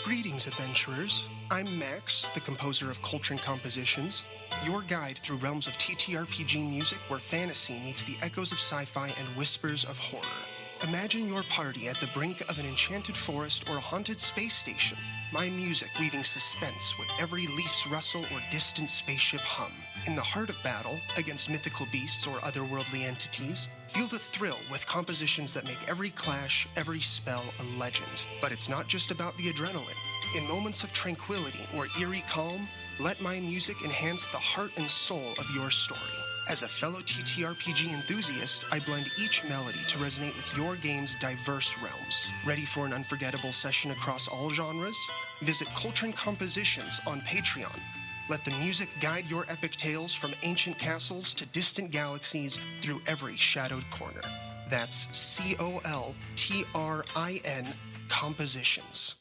Greetings, adventurers. I'm Max, the composer of Coltrin compositions, your guide through realms of TTRPG music where fantasy meets the echoes of sci-fi and whispers of horror. Imagine your party at the brink of an enchanted forest or a haunted space station. My music weaving suspense with every leaf's rustle or distant spaceship hum. In the heart of battle, against mythical beasts or otherworldly entities, feel the thrill with compositions that make every clash, every spell a legend. But it's not just about the adrenaline. In moments of tranquility or eerie calm, let my music enhance the heart and soul of your story. As a fellow TTRPG enthusiast, I blend each melody to resonate with your game's diverse realms. Ready for an unforgettable session across all genres? Visit Coltrin Compositions on Patreon. Let the music guide your epic tales from ancient castles to distant galaxies through every shadowed corner. That's Coltrin Compositions.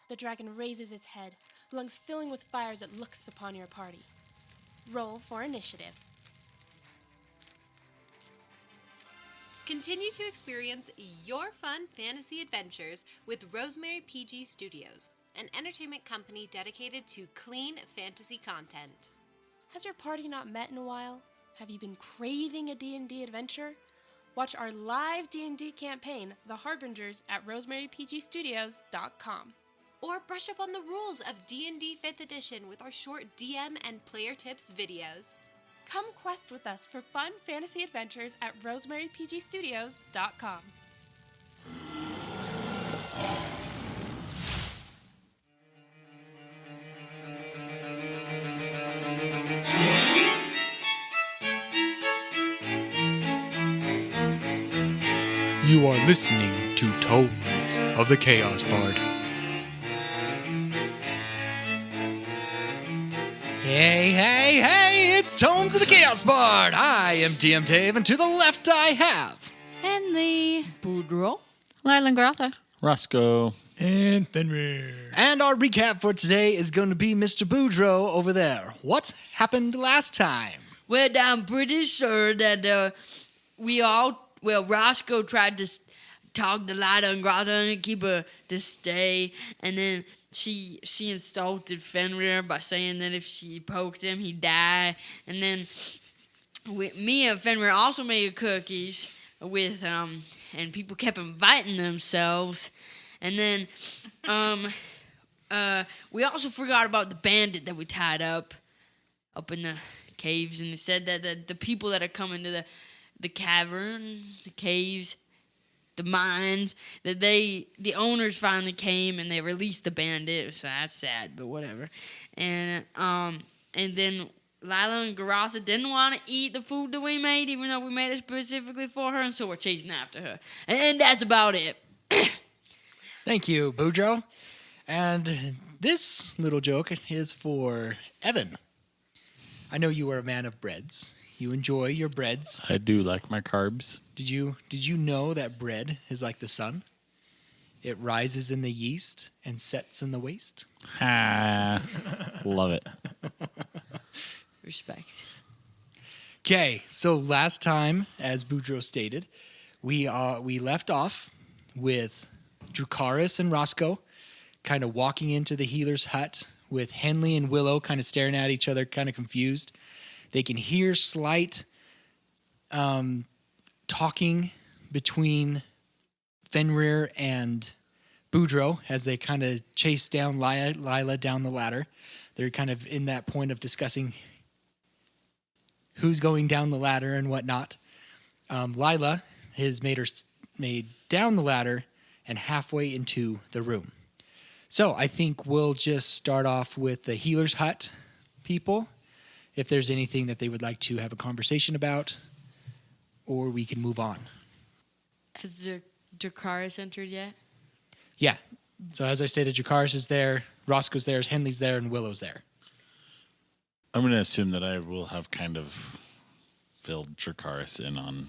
The dragon raises its head, lungs filling with fire as it looks upon your party. Roll for initiative. Continue to experience your fun fantasy adventures with Rosemary RPG Studios, an entertainment company dedicated to clean fantasy content. Has your party not met in a while? Have you been craving a D&D adventure? Watch our live D&D campaign, The Harbingers, at rosemarypgstudios.com. Or brush up on the rules of D&D 5th edition with our short DM and player tips videos. Come quest with us for fun fantasy adventures at rosemarypgstudios.com. You are listening to Tomes of the Chaos Bard. Hey, it's Tomes of the Chaos Bard. I am DM Dave, and to the left I have Henley, Boudreaux, Lyla and Goratha, Roscoe, and Fenrir. And our recap for today is going to be Mr. Boudreaux over there. What happened last time? Well, I'm pretty sure that Roscoe tried to talk to Lyla and Goratha and keep her to stay, and then she insulted Fenrir by saying that if she poked him, he'd die. And then me and Fenrir also made cookies with and people kept inviting themselves. And then we also forgot about the bandit that we tied up in the caves, and it said that the people that are coming to the caverns, the caves, the mines, that the owners finally came and they released the bandit, so that's sad, but whatever. And then Lyla and Goratha didn't want to eat the food that we made, even though we made it specifically for her, and so we're chasing after her. And that's about it. Thank you, Boudreaux. And this little joke is for Evan. I know you are a man of breads. You enjoy your breads. I do like my carbs. Did you know that bread is like the sun? It rises in the yeast and sets in the waste. Ha! Love it. Respect. Okay, so last time, as Boudreaux stated, we left off with Dracarys and Roscoe kind of walking into the healer's hut with Henley and Willow kind of staring at each other, kind of confused. They can hear slight talking between Fenrir and Boudreaux as they kind of chase down Lyla down the ladder. They're kind of in that point of discussing who's going down the ladder and whatnot. Lyla has made down the ladder and halfway into the room. So I think we'll just start off with the healer's hut people, if there's anything that they would like to have a conversation about, or we can move on. Has Dracarys entered yet? Yeah. So as I stated, Dracarys is there, Roscoe's there, Henley's there, and Willow's there. I'm going to assume that I will have kind of filled Dracarys in on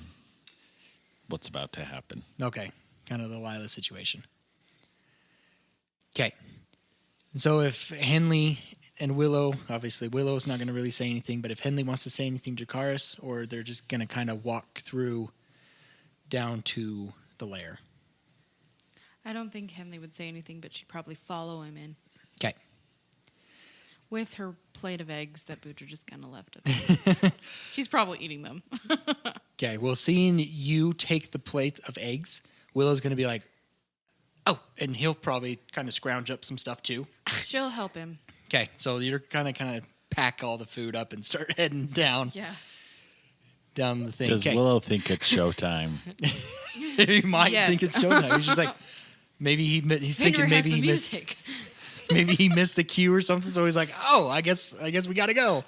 what's about to happen. Okay. Kind of the Lyla situation. Okay. So if Henley and Willow, obviously Willow's not going to really say anything, but if Henley wants to say anything to Dracarys, or they're just going to kind of walk through down to the lair. I don't think Henley would say anything, but she'd probably follow him in Okay. with her plate of eggs that Boudreaux just kind of left us. She's probably eating them. Okay. Well, seeing you take the plate of eggs, Willow's going to be like, oh, and he'll probably kind of scrounge up some stuff too. She'll help him. Okay. So you're kind of pack all the food up and start heading down. Yeah. Down the thing. Does Okay. Willow think it's showtime? He might Yes. think it's showtime. He's just like, maybe he's thinking Fenrir has maybe the he missed music. maybe he missed the cue or something. So he's like, oh, I guess we got to go.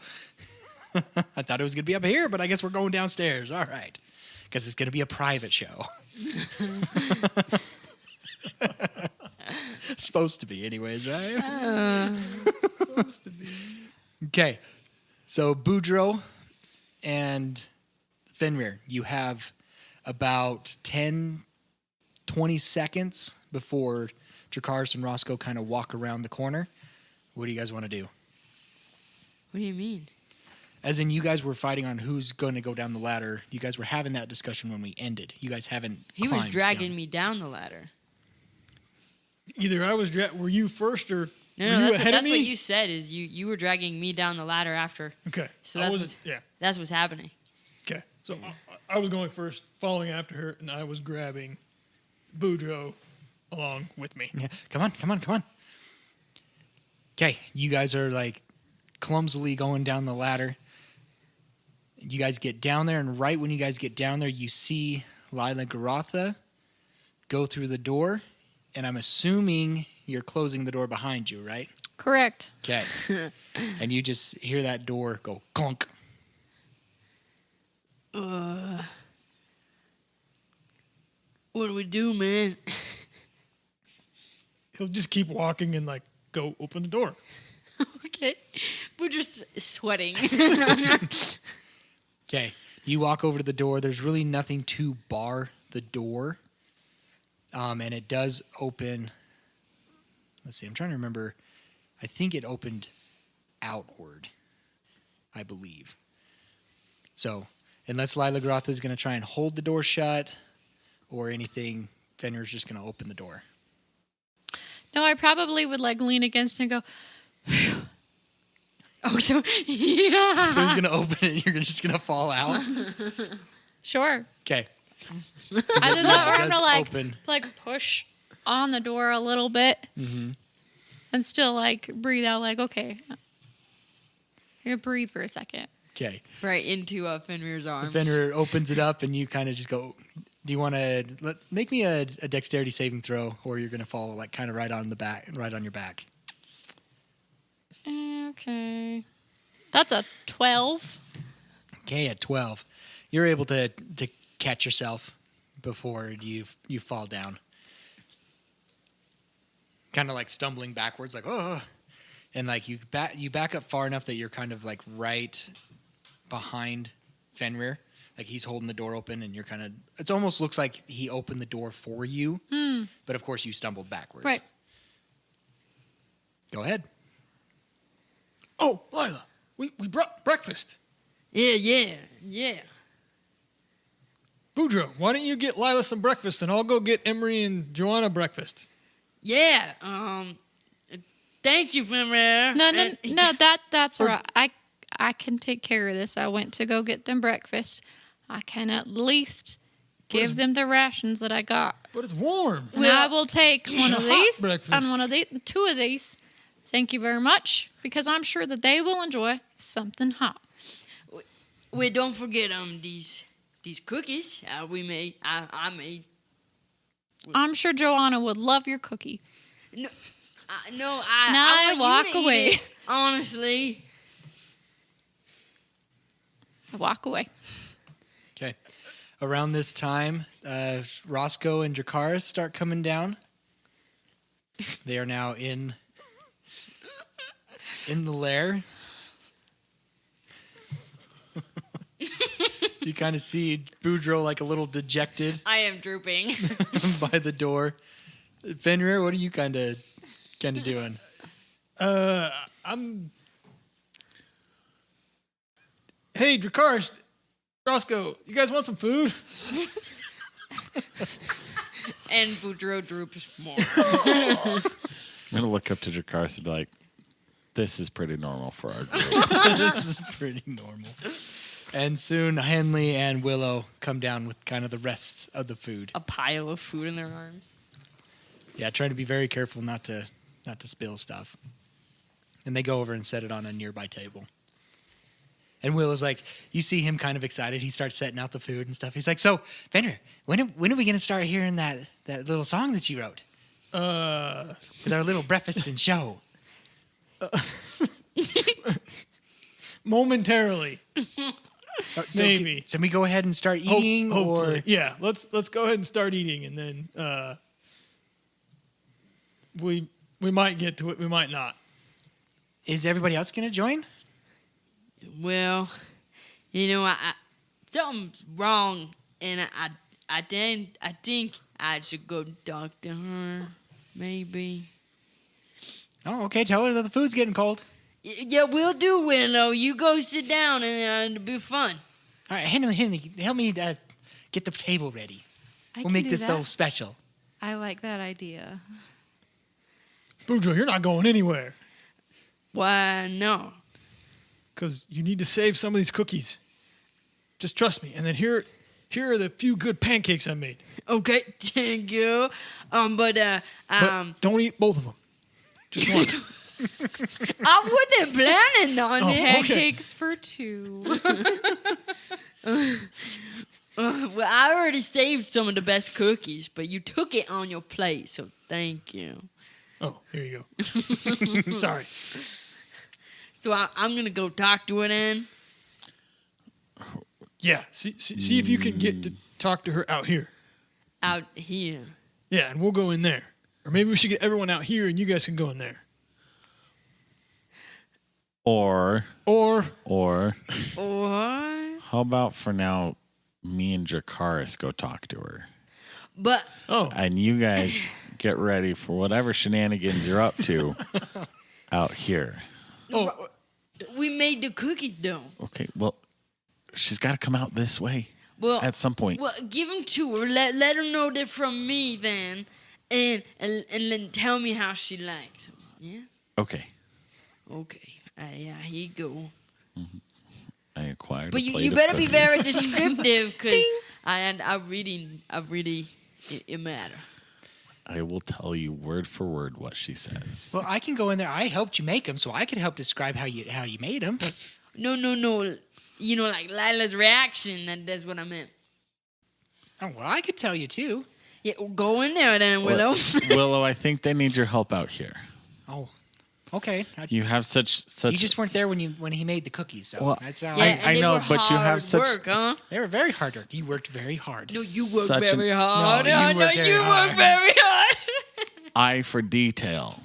I thought it was going to be up here, but I guess we're going downstairs. All right. Because it's going to be a private show. Supposed to be anyways, right? Supposed to be. Okay. So Boudreaux and Fenrir, you have about 10, 20 seconds before Dracarys and Roscoe kind of walk around the corner. What do you guys want to do? What do you mean? As in, you guys were fighting on who's going to go down the ladder. You guys were having that discussion when we ended. You guys haven't He was climbed dragging down. me down the ladder. Either I was were you first or No, were no, you that's, ahead that's of what me? you said. Is you were dragging me down the ladder after. Okay. So I that's was, yeah. That's what's happening. Okay. So I was going first, following after her, and I was grabbing Boudreaux along with me. Yeah. Come on. Okay, you guys are like clumsily going down the ladder. You guys get down there, and right when you guys get down there, you see Lyla and Goratha go through the door, and I'm assuming you're closing the door behind you, right? Correct. Okay. And you just hear that door go clunk. What do we do, man? He'll just keep walking and like go open the door. Okay. We're just sweating. Okay. You walk over to the door. There's really nothing to bar the door. And it does open. Let's see. I'm trying to remember. I think it opened outward, I believe. So, unless Lyla Goratha is going to try and hold the door shut or anything, Fenrir's just going to open the door. No, I probably would like lean against it and go, Oh, so yeah. So he's going to open it and you're just going to fall out. sure. Okay. Either that or I'm does gonna open. like push on the door a little bit and still like breathe out like, okay. You're gonna breathe for a second. Okay. Right into Fenrir's arms. Fenrir opens it up and you kind of just go, do you want to make me a dexterity saving throw, or you're going to fall like kind of right on your back? Okay. That's a 12. Okay, at 12, you're able to catch yourself before you fall down. Kind of like stumbling backwards, like, oh. And like you back up far enough that you're kind of like right behind Fenrir. Like he's holding the door open and you're kind of, it almost looks like he opened the door for you. But of course you stumbled backwards. Right. Go ahead. Oh, Lyla, we brought breakfast. Yeah. Boudreaux, why don't you get Lyla some breakfast and I'll go get Emery and Joanna breakfast? Yeah. Thank you, Fenrir. No, that's all right. I can take care of this. I went to go get them breakfast. I can at least give them the rations that I got. But it's warm. And I will take one of Hot these breakfast. and one of these, 2 of these. Thank you very much, because I'm sure that they will enjoy something hot. Wait, don't forget these cookies we made. I made. I'm sure Joanna would love your cookie. No, I Now want walk you to away. Eat it, honestly. I walk away. Okay. Around this time, Roscoe and Dracarys start coming down. They are now in the lair. You kind of see Boudreaux like a little dejected I am drooping. by the door. Fenrir, what are you kind of doing? I'm. Hey, Dracarys, Roscoe, you guys want some food? And Boudreaux droops more. I'm gonna look up to Dracarys and be like, "This is pretty normal for our group." This is pretty normal. And soon Henley and Willow come down with kind of the rest of the food. A pile of food in their arms. Yeah, trying to be very careful not to spill stuff. And they go over and set it on a nearby table. And Willow's like, you see him kind of excited. He starts setting out the food and stuff. He's like, so, Fenrir, when are we going to start hearing that little song that you wrote? With our little breakfast and show. Momentarily. So Maybe. Can we go ahead and start eating? Hopefully. Or Yeah, let's go ahead and start eating, and then we might get to it, we might not. Is everybody else going to join? Well, I something's wrong, and I think I should go talk to her, maybe. Oh, okay. Tell her that the food's getting cold. Yeah, we'll do, Willow. You go sit down, and it'll be fun. All right, Henley, help me get the table ready. We'll make this so special. I like that idea. Boudreaux, you're not going anywhere. Why, no. Because you need to save some of these cookies. Just trust me. And then here are the few good pancakes I made. Okay, thank you. But don't eat both of them. Just one. I wasn't planning on it. Pancakes for two. Well, I already saved some of the best cookies, but you took it on your plate, so thank you. Oh, here you go. Sorry. So I'm gonna go talk to her then. Yeah, see if you can get to talk to her out here. Out here. Yeah, and we'll go in there. Or maybe we should get everyone out here and you guys can go in there. Or Or how about for now, me and Dracarys go talk to her, but and you guys get ready for whatever shenanigans you're up to out here. we made the cookies though. Okay, well, she's got to come out this way Well, at some point. Well, give them to her. Let her know they're from me then, and then tell me how she likes them. Yeah. Okay. Okay. Yeah. Here you go. Mm-hmm. I acquired. But a plate you of better be cookies. very descriptive because I really it matter. I will tell you word for word what she says. Well, I can go in there. I helped you make them, so I could help describe how you made them. No. You know, like Lila's reaction. That's what I meant. Oh, well, I could tell you too. Yeah, go in there then, Willow. Willow, I think they need your help out here. Oh, okay. You have such. You just weren't there when he made the cookies, so Well, that's how Yeah, I and they know, were but you have hard such- work, huh? They were very hard work. You worked very hard. No, you work Such an- very hard. No, you I know work very you hard. work very hard. eye for detail.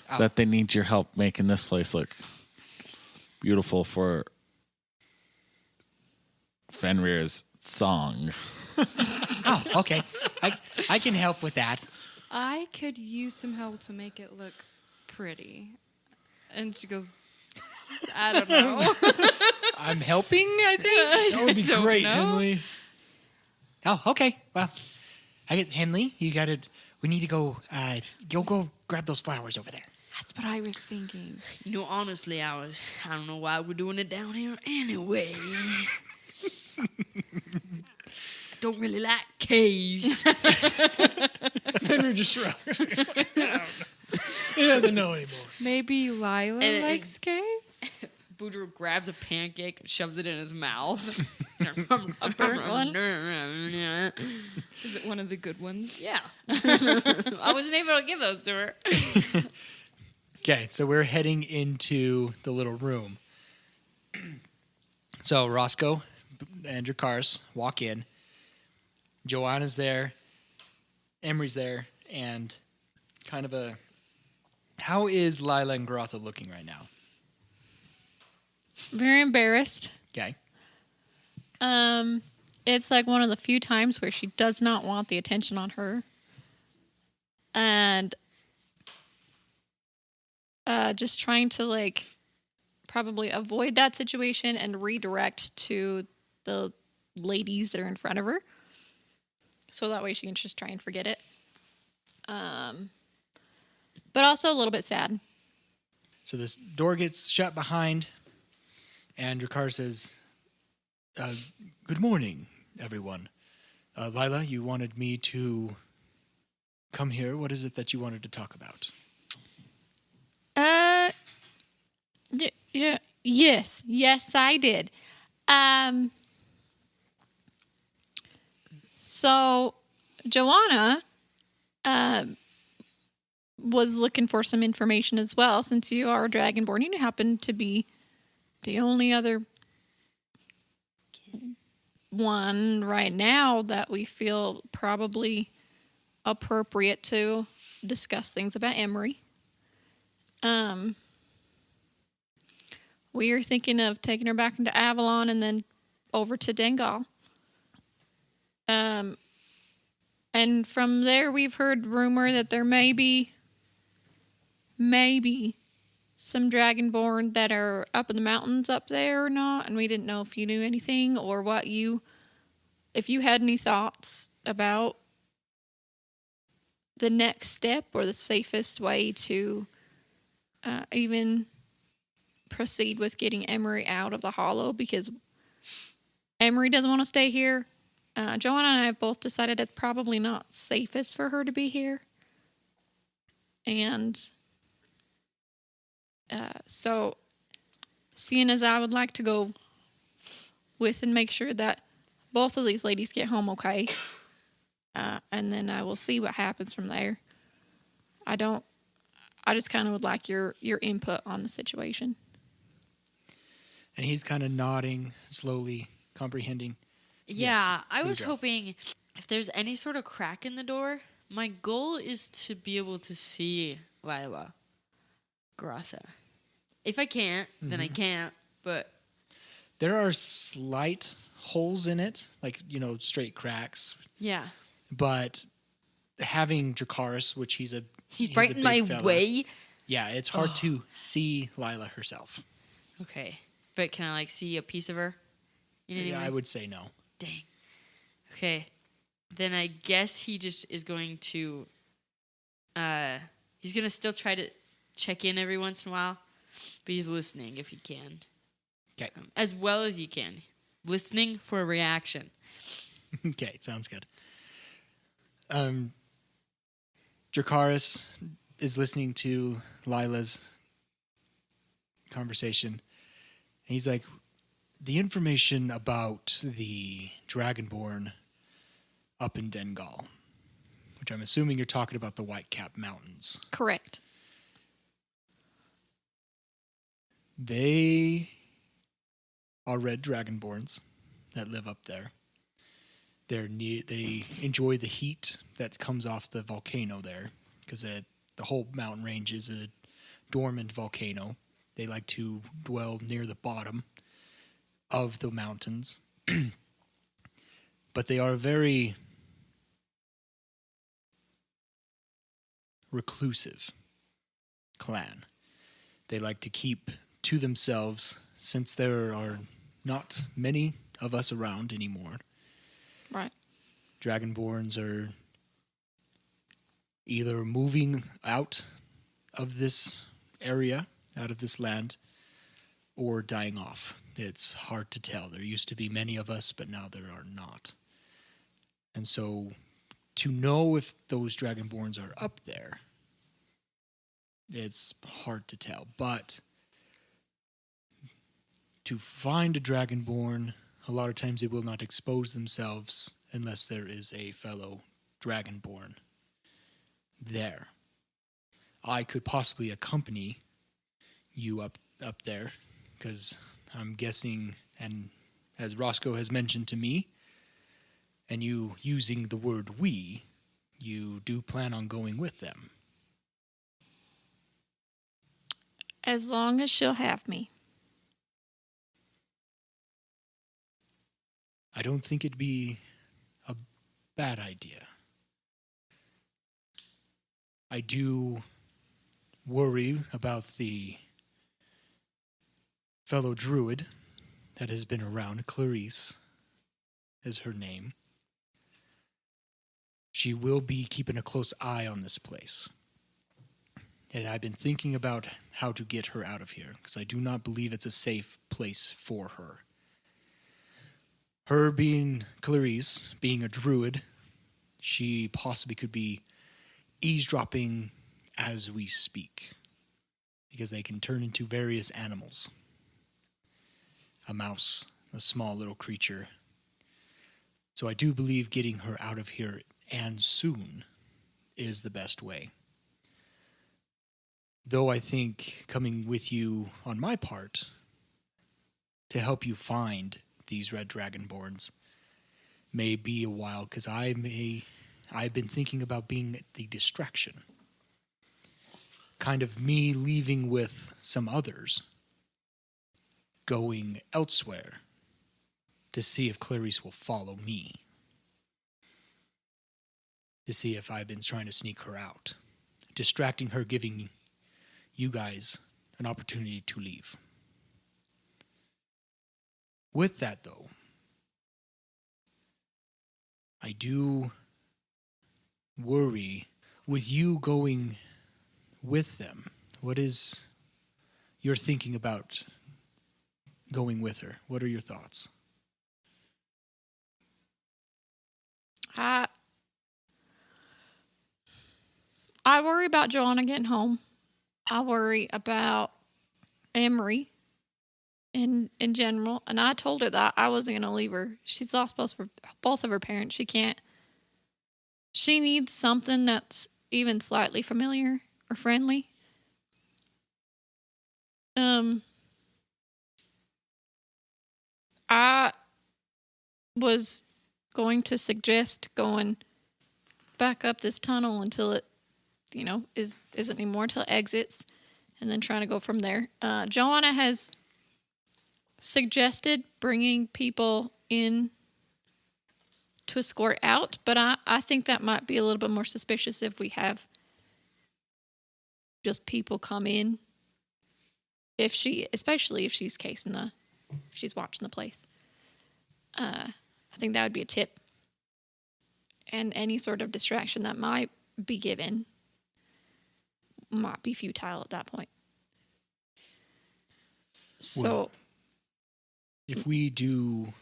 Oh. That they need your help making this place look beautiful for Fenrir's song. Oh, okay. I can help with that. I could use some help to make it look pretty. And she goes, I don't know. I'm helping, I think. That would be don't great, know. Henley. Oh, okay. Well, I guess Henley, we need to go. Go grab those flowers over there. That's what I was thinking. You know, honestly, I don't know why we're doing it down here anyway. I don't really like caves. Henry just shrugs. I don't know. He doesn't know anymore. Maybe Lyla And- likes caves? Boudreaux grabs a pancake and shoves it in his mouth. A burnt one? Is it one of the good ones? Yeah. I wasn't able to give those to her. Okay, so we're heading into the little room. So Roscoe and Dracarys walk in. Joanna's there. Emery's there. And kind of a... How is Lyla and Goratha looking right now? Very embarrassed. Okay. It's like one of the few times where she does not want the attention on her. And just trying to like probably avoid that situation and redirect to the ladies that are in front of her. So that way she can just try and forget it. but also a little bit sad. So this door gets shut behind, and Dracarys says, good morning, everyone. Lyla, you wanted me to come here. What is it that you wanted to talk about? Yes, I did. So Joanna was looking for some information as well, since you are Dragonborn. You happen to be the only other one right now that we feel probably appropriate to discuss things about Emery. We are thinking of taking her back into Avalon and then over to Dengal. And from there, we've heard rumor that there may be some Dragonborn that are up in the mountains up there or not. And we didn't know if you knew anything or if you had any thoughts about the next step or the safest way to even proceed with getting Emery out of the Hollow, because Emery doesn't want to stay here. Joanna and I have both decided it's probably not safest for her to be here. And so, seeing as I would like to go with and make sure that both of these ladies get home okay, and then I will see what happens from there. I just kind of would like your input on the situation. And he's kind of nodding, slowly comprehending. Yeah, Yes, I was Boudreaux. hoping if there's any sort of crack in the door, my goal is to be able to see Lyla, Goratha. If I can't, then I can't, but... There are slight holes in it, like, straight cracks. Yeah. But having Dracarys, which he's right a in big my fella, way. Yeah, it's hard to see Lyla herself. Okay. But can I, see a piece of her? In any Yeah, way? I would say no. Dang. Okay. Then I guess he just is going to... he's going to still try to check in every once in a while, but he's listening if he can. Okay. As well as you can. Listening for a reaction. Okay, sounds good. Dracarys is listening to Lyla's conversation. He's like, the information about the Dragonborn up in Dengal, which I'm assuming you're talking about the Whitecap Mountains. Correct. They are red Dragonborns that live up there. They enjoy the heat that comes off the volcano there, because the whole mountain range is a dormant volcano. They like to dwell near the bottom of the mountains. But they are a very reclusive clan. They like to keep to themselves, since there are not many of us around anymore. Right. Dragonborns are either moving out of this area, out of this land, or dying off. It's hard to tell. There used to be many of us, but now there are not. And so, to know if those Dragonborns are up there, it's hard to tell. But to find a Dragonborn, a lot of times they will not expose themselves unless there is a fellow Dragonborn there. I could possibly accompany you up there, because I'm guessing, and as Roscoe has mentioned to me, and you using the word we, you do plan on going with them. As long as she'll have me. I don't think it'd be a bad idea. I do worry about the fellow druid that has been around. Clarice is her name. she will be keeping a close eye on this place. And I've been thinking about how to get her out of here, because I do not believe it's a safe place for her. Her being Clarice, being a druid, she possibly could be eavesdropping as we speak, because they can turn into various animals. A mouse, a small little creature. So I do believe getting her out of here, and soon, is the best way. Though I think coming with you on my part to help you find these red dragonborns may be a while, because I've been thinking about being the distraction. Kind of me leaving with some others, going elsewhere to see if Clarice will follow me. To see if I've been trying to sneak her out. Distracting her, giving you guys an opportunity to leave. With that, though, I do worry with you going with them. What is your thinking about going with her? What are your thoughts? I worry about Joanna getting home. I worry about Emery in general. And I told her that I wasn't going to leave her. She's lost both of her parents. She needs something that's even slightly familiar or friendly. I was going to suggest going back up this tunnel until it, isn't anymore, until it exits, and then trying to go from there. Joanna has suggested bringing people in to escort out, but I think that might be a little bit more suspicious if we have just people come in. Especially if she's if she's watching the place. I think that would be a tip. And any sort of distraction that might be given might be futile at that point. So, well, if we do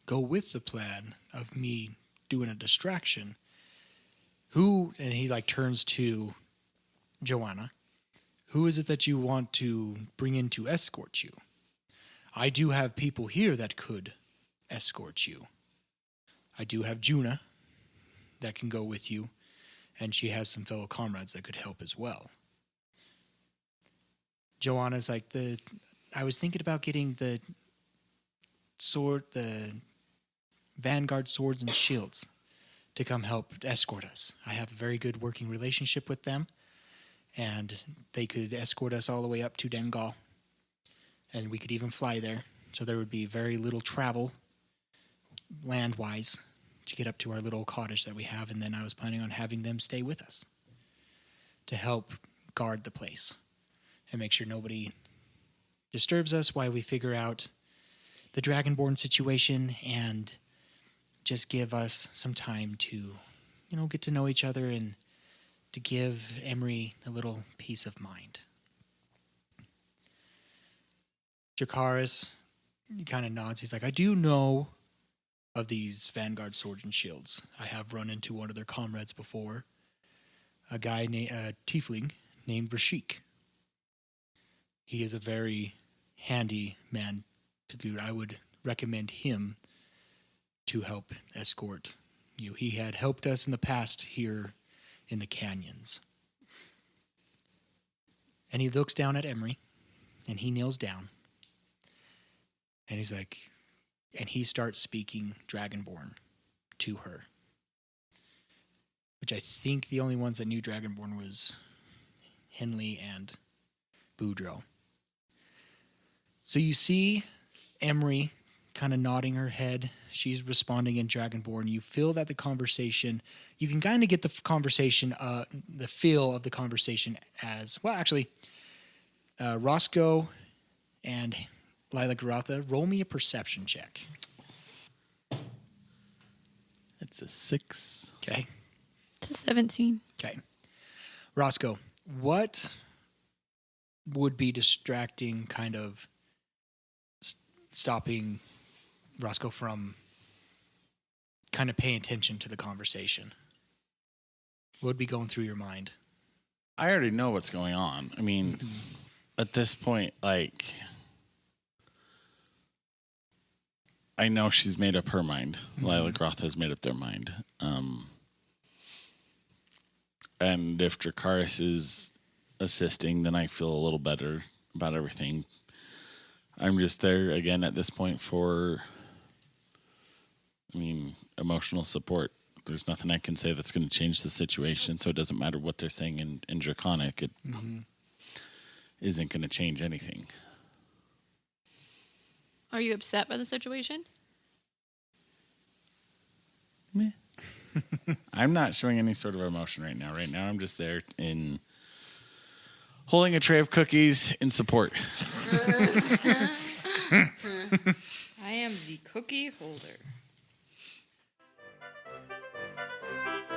go with the plan of me doing a distraction, and he turns to Joanna, who is it that you want to bring in to escort you? I do have people here that could escort you. I do have Juna that can go with you, and she has some fellow comrades that could help as well. Joanna's I was thinking about getting the Vanguard swords and shields to come help escort us. I have a very good working relationship with them, and they could escort us all the way up to Dengal, and we could even fly there. So there would be very little travel, land-wise, to get up to our little cottage that we have, and then I was planning on having them stay with us to help guard the place and make sure nobody disturbs us while we figure out the Dragonborn situation, and just give us some time to, get to know each other and to give Emery a little peace of mind. Dracarys, he kind of nods. He's like, I do know of these Vanguard swords and shields. I have run into one of their comrades before. A guy named tiefling named Rashik. He is a very handy man to go. I would recommend him to help escort you. He had helped us in the past here in the canyons. And he looks down at Emery, and he kneels down. And he's like, and he starts speaking Dragonborn to her. Which I think the only ones that knew Dragonborn was Henley and Boudreaux. So you see Emery kind of nodding her head. She's responding in Dragonborn. You feel that the conversation, you can kind of get the conversation, the feel of the conversation as, well, actually, Roscoe and Lyla Goratha, roll me a perception check. It's a 6. Okay. It's a 17. Okay. Roscoe, what would be distracting, kind of stopping Roscoe from kind of paying attention to the conversation? What would be going through your mind? I already know what's going on. I mean, at this point, like, I know she's made up her mind. Lyla Goratha has made up their mind. And if Dracarys is assisting, then I feel a little better about everything. I'm just there, again, at this point for, emotional support. There's nothing I can say that's going to change the situation, so it doesn't matter what they're saying in Draconic. It isn't going to change anything. Are you upset by the situation? Meh. I'm not showing any sort of emotion right now. Right now, I'm just there in holding a tray of cookies in support. I am the cookie holder.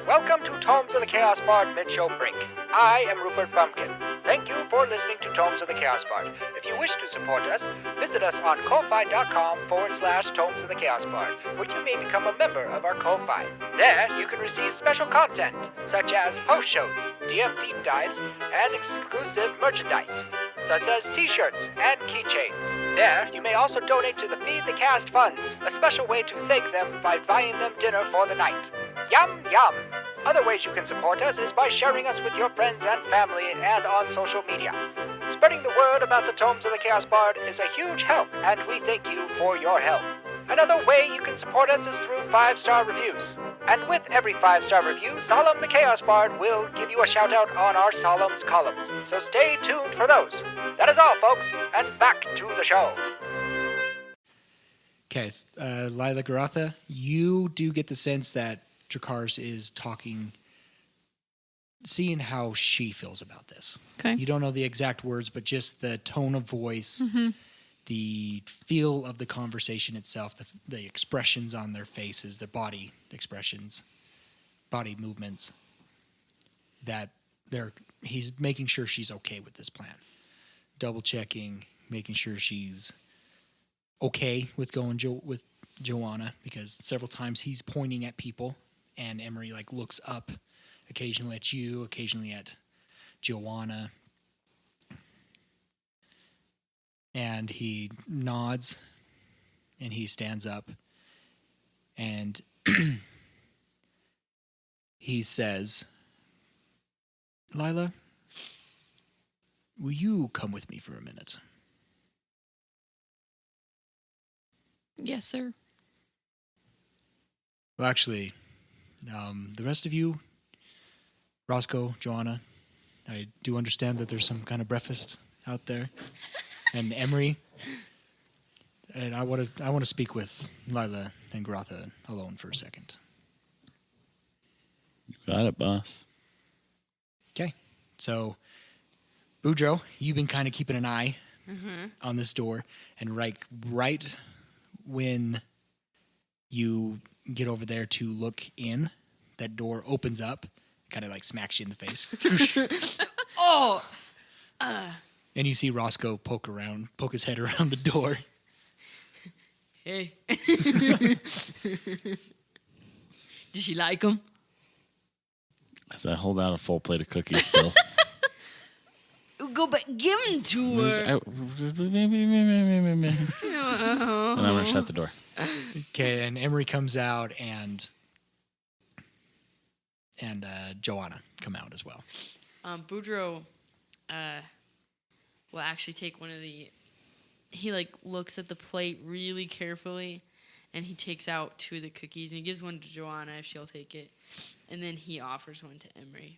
Welcome to Tomes of the Chaos Bard Mid-Show Break. I am Rupert Bumpkin. Thank you for listening to Tomes of the Chaos Bard. If you wish to support us, visit us on ko-fi.com/Tomes of the Chaos Bard, where you may become a member of our Ko-Fi. There, you can receive special content, such as post-shows, DM deep dives, and exclusive merchandise, such as t-shirts and keychains. There, you may also donate to the Feed the Cast funds, a special way to thank them by buying them dinner for the night. Yum, yum! Other ways you can support us is by sharing us with your friends and family and on social media. Spreading the word about the Tomes of the Chaos Bard is a huge help, and we thank you for your help. Another way you can support us is through 5-star reviews. And with every 5-star review, Solemn the Chaos Bard will give you a shout-out on our Solemn's columns. So stay tuned for those. That is all, folks, and back to the show. Okay, Lyla Goratha, you do get the sense that Dracarys is talking, seeing how she feels about this. Okay. You don't know the exact words, but just the tone of voice, the feel of the conversation itself, the expressions on their faces, their body expressions, body movements, that he's making sure she's okay with this plan. Double checking, making sure she's okay with going with Joanna, because several times he's pointing at people, and Emery looks up, occasionally at you, occasionally at Joanna, and he nods, and he stands up, and he says, "Lyla, will you come with me for a minute?" Yes, sir. Well, actually, the rest of you, Roscoe, Joanna, I do understand that there's some kind of breakfast out there, and Emery, and I want to speak with Lyla and Goratha alone for a second. You got it, boss. Okay, so Boudreaux, you've been kind of keeping an eye on this door, and right when you get over there to look in, that door opens up, kind of smacks you in the face. Oh! And you see Roscoe poke his head around the door. Hey. Did she like them? As I hold out a full plate of cookies still. Go back, give them to her. And I'm going to shut the door. Okay, and Emery comes out, and Joanna come out as well. Boudreaux will actually take one of the... He, looks at the plate really carefully, and he takes out 2 of the cookies, and he gives one to Joanna if she'll take it. And then he offers one to Emery.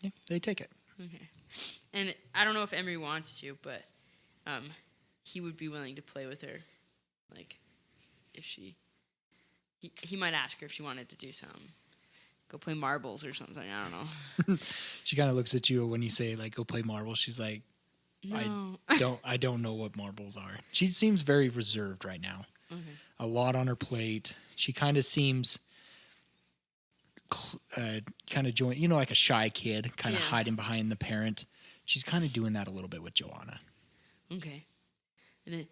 Yeah, they take it. Okay. And I don't know if Emery wants to, but he would be willing to play with her. If she... He might ask her if she wanted to do something. Go play marbles or something. I don't know. She kind of looks at you when you say, go play marbles. She's like, no. I don't know what marbles are. She seems very reserved right now. Okay. A lot on her plate. She kind of seems kind of join, like a shy kid, kind of Yeah. hiding behind the parent. She's kind of doing that a little bit with Joanna. Okay. And then,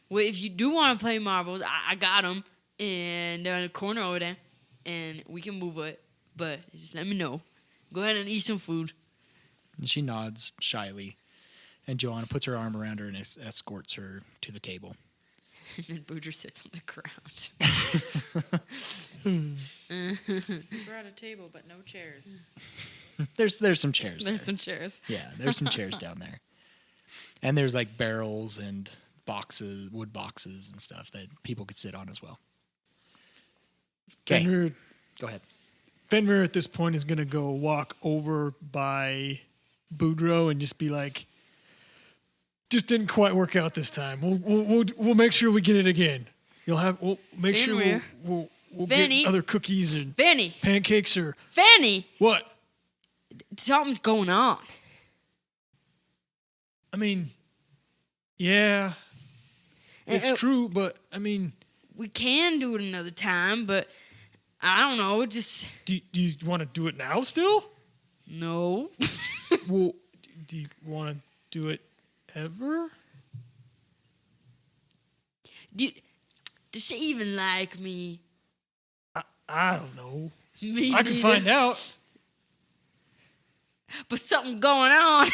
well, if you do want to play marbles, I got them, and they're in the corner over there, and we can move it. But just let me know. Go ahead and eat some food. And she nods shyly, and Joanna puts her arm around her and escorts her to the table. And then Boudreaux sits on the ground. We brought a table, but no chairs. There's some chairs. There's there. some chairs. Yeah, there's some chairs down there. And there's like barrels and boxes, wood boxes and stuff that people could sit on as well. Okay, Fenrir, go ahead. Fenrir at this point is going to go walk over by Boudreaux and just be like, just didn't quite work out this time. We'll make sure we get it again. We'll make sure Fenrir. we'll Fanny. get other cookies and Fanny! pancakes or Fanny! what? Something's going on. I mean, yeah, it's true, but I mean, We can do it another time, but I don't know. Just do you want to do it now still? no. Well, do you want to do it ever? Does she even like me? I don't know. Me I can neither. find out. But something going on.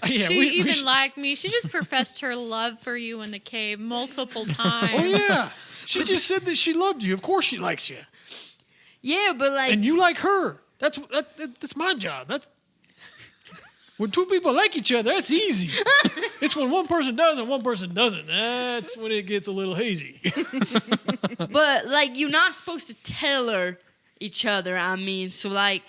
Yeah, she we even should- liked me. She just professed her love for you in the cave multiple times. Oh yeah, she just said that she loved you. Of course she likes you, Yeah, but like, and you like her. That's my job. That's when two people like each other. That's easy. It's when one person does and one person doesn't. That's when it gets a little hazy. but like, you're not supposed to tell her each other. I mean, so like,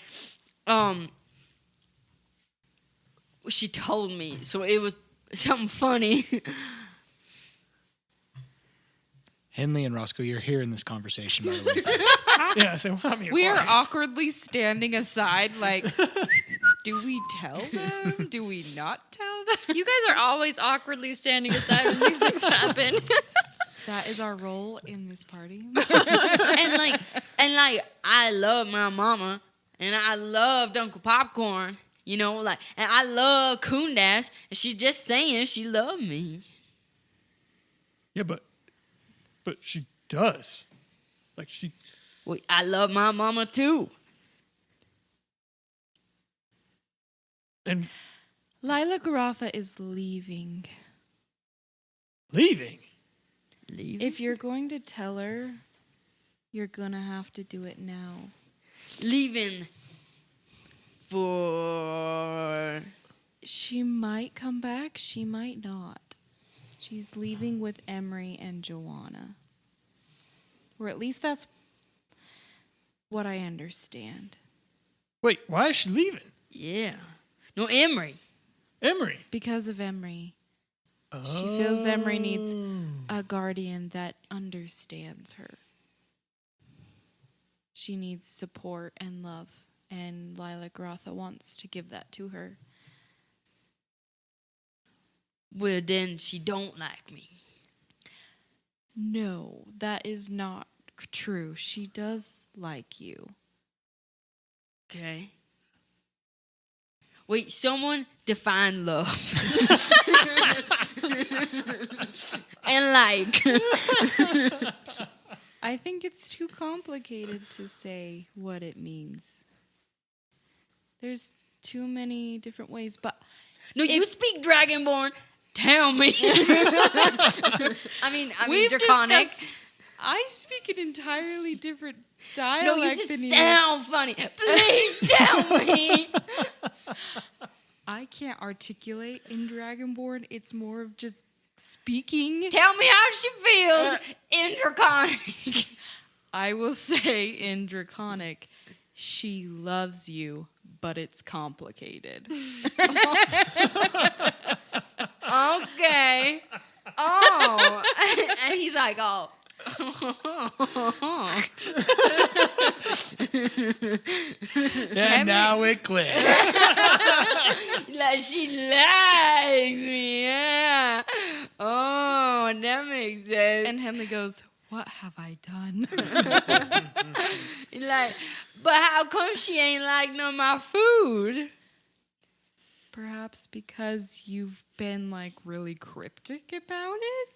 she told me, so it was something funny. Henley and Roscoe, you're hearing this conversation, by the way. Yeah, so I mean, We are why? awkwardly standing aside, like, do we tell them? Do we not tell them? You guys are always awkwardly standing aside when these things happen. That is our role in this party. and like, I love my mama, and I loved Uncle Popcorn. And I love Kundas, and she's just saying she loved me. Yeah, but she does. Like she. Well, I love my mama too. And Lyla Goratha is leaving. leaving. If you're going to tell her, you're going to have to do it now. Leaving for... She might come back, she might not. She's leaving with Emery and Joanna. Or at least that's what I understand. Wait, why is she leaving? Yeah. No, Emery. Emery. Because of Emery. She feels Emery needs a guardian that understands her. She needs support and love, and Lyla Goratha wants to give that to her. Well, then she don't like me. No, that is not true. She does like you. Okay. Wait, someone define love. And like. I think it's too complicated to say what it means. There's too many different ways, but No, you speak Dragonborn. Tell me. I mean we've Draconic. discussed. I speak an entirely different No, dialect you just than you. sound funny. Please tell me. I can't articulate in Dragonborn. It's more of just speaking. Tell me how she feels in Draconic. I will say in Draconic, she loves you, but it's complicated. Okay. Oh. And he's like, oh. And now it clicks. Like she likes me, yeah. Oh, that makes sense. And Henley goes, What have I done? Like, but how come she ain't like none of my food? Perhaps because you've been like really cryptic about it?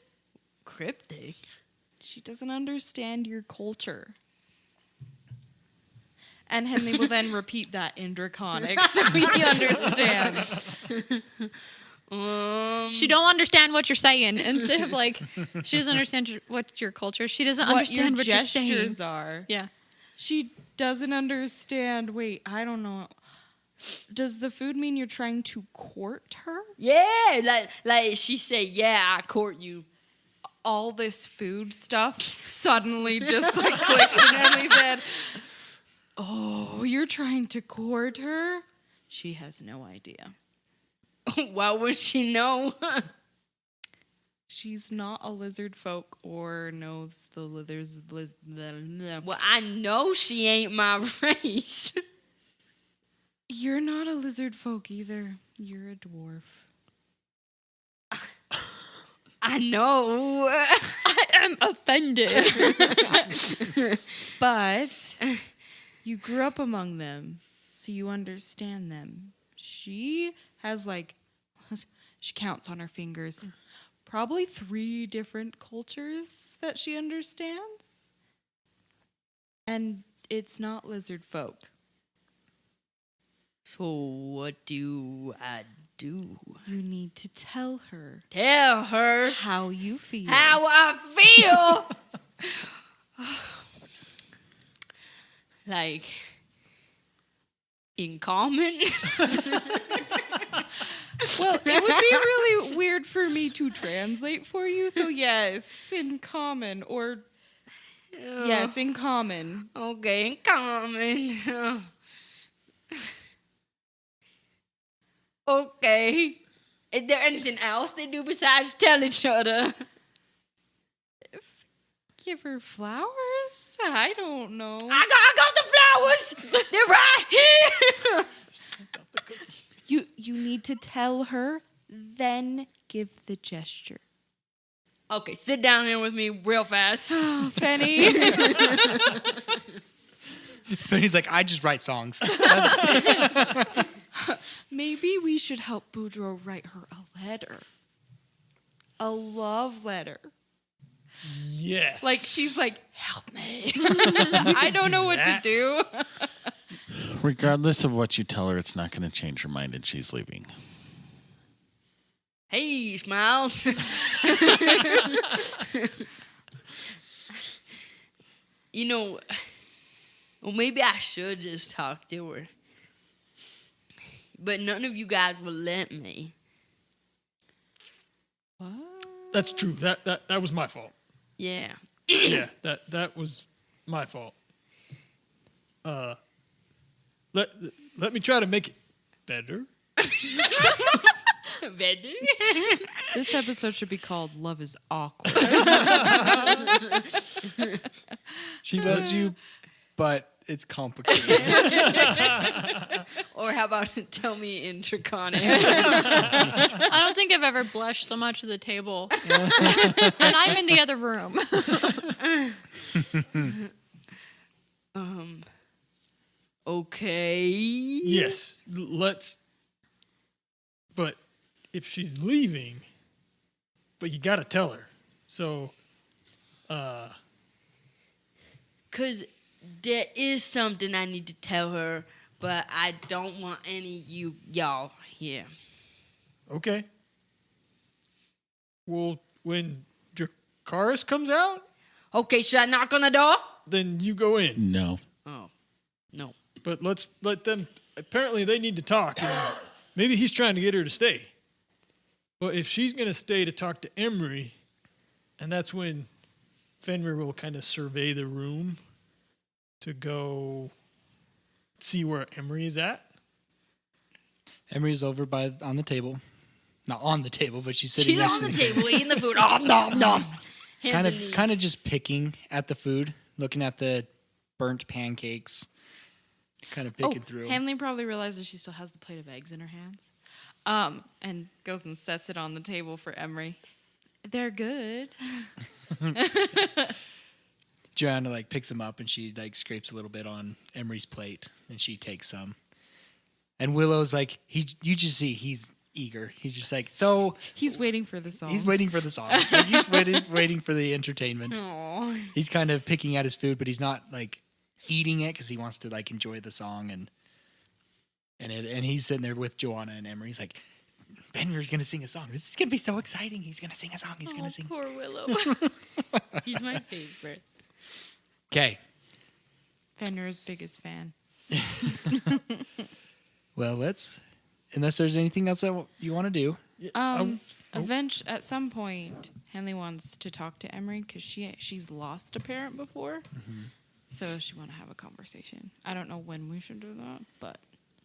Cryptic? She doesn't understand your culture. And Henley will then repeat that in Draconic so he understands. She don't understand what you're saying. Instead of like, she doesn't understand what your culture. She doesn't understand what you're saying. Gestures are. Yeah. She doesn't understand. Wait, I don't know. Does the food mean you're trying to court her? Yeah, like she said, yeah, I court you. All this food stuff suddenly just like clicks in Henley's head. Oh, you're trying to court her? She has no idea. Why would she know? She's not a lizard folk or knows the lizards. Well, I know she ain't my race. You're not a lizard folk either. You're a dwarf. I know. I am offended. But you grew up among them, so you understand them. She has she counts on her fingers, probably 3 different cultures that she understands. And it's not lizard folk. So what do I do? You need to tell her Tell her how you feel. how I feel. Like, in common? Well, it would be really weird for me to translate for you, so yes, in common, or yes, in common. Okay, in common. Okay. Is there anything else they do besides tell each other? Give her flowers? I don't know. I got the flowers. They're right here. You need to tell her, then give the gesture. Okay, sit down here with me real fast. Oh, Penny. Fanny's like, I just write songs. Maybe we should help Boudreaux write her a letter. A love letter. Yes. Like, she's like, help me. I don't know what to do. Regardless of what you tell her, it's not going to change her mind and she's leaving. Hey, Smiles. You know, well, maybe I should just talk to her. But none of you guys will let me. What? That's true. That was my fault. Yeah. Yeah, that was my fault. Let me try to make it better. Better? This episode should be called Love is Awkward. She loves you, but it's complicated. Or how about tell me in Draconic? I don't think I've ever blushed so much at the table. And I'm in the other room. Okay. Yes, let's. But if she's leaving, but you gotta tell her. So, Because there is something I need to tell her, but I don't want any of y'all here. okay. Well, when Dracarys comes out, Okay, should I knock on the door? then you go in. No. Oh, no. But let's let them. Apparently, they need to talk. And maybe he's trying to get her to stay. But if she's going to stay to talk to Emery, and that's when Fenrir will kind of survey the room to go see where Emery is at. Emery's over on the table. Not on the table, but she's sitting She's next on to the table eating the food. Oh, nom, nom. Kind of just picking at the food, looking at the burnt pancakes, kind of picking through. Henley probably realizes she still has the plate of eggs in her hands. And goes and sets it on the table for Emery. They're good. Joanna like picks him up and she like scrapes a little bit on Emery's plate and she takes some. And Willow's like, you just see he's eager. He's just like, so He's waiting for the song. he's waiting for the song. Like, he's waiting for the entertainment. Aw. He's kind of picking at his food, but he's not like eating it because he wants to like enjoy the song and he's sitting there with Joanna and Emery. He's like, Bender's gonna sing a song. This is gonna be so exciting. He's gonna sing a song. He's gonna sing. Poor Willow. He's my favorite. Okay. Fenrir's biggest fan. Well, unless there's anything else that you want to do. At some point, Henley wants to talk to Emery because she's lost a parent before. Mm-hmm. So she want to have a conversation. I don't know when we should do that, but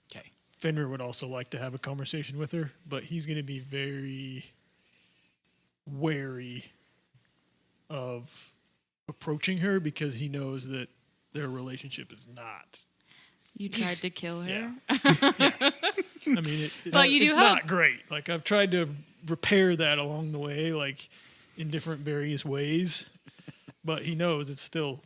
Okay. Fenrir would also like to have a conversation with her, but he's going to be very wary of approaching her because he knows that their relationship is not. you tried to kill her. Yeah. I mean, But you do it's have- not great. Like, I've tried to repair that along the way, like in different various ways, but he knows it's still.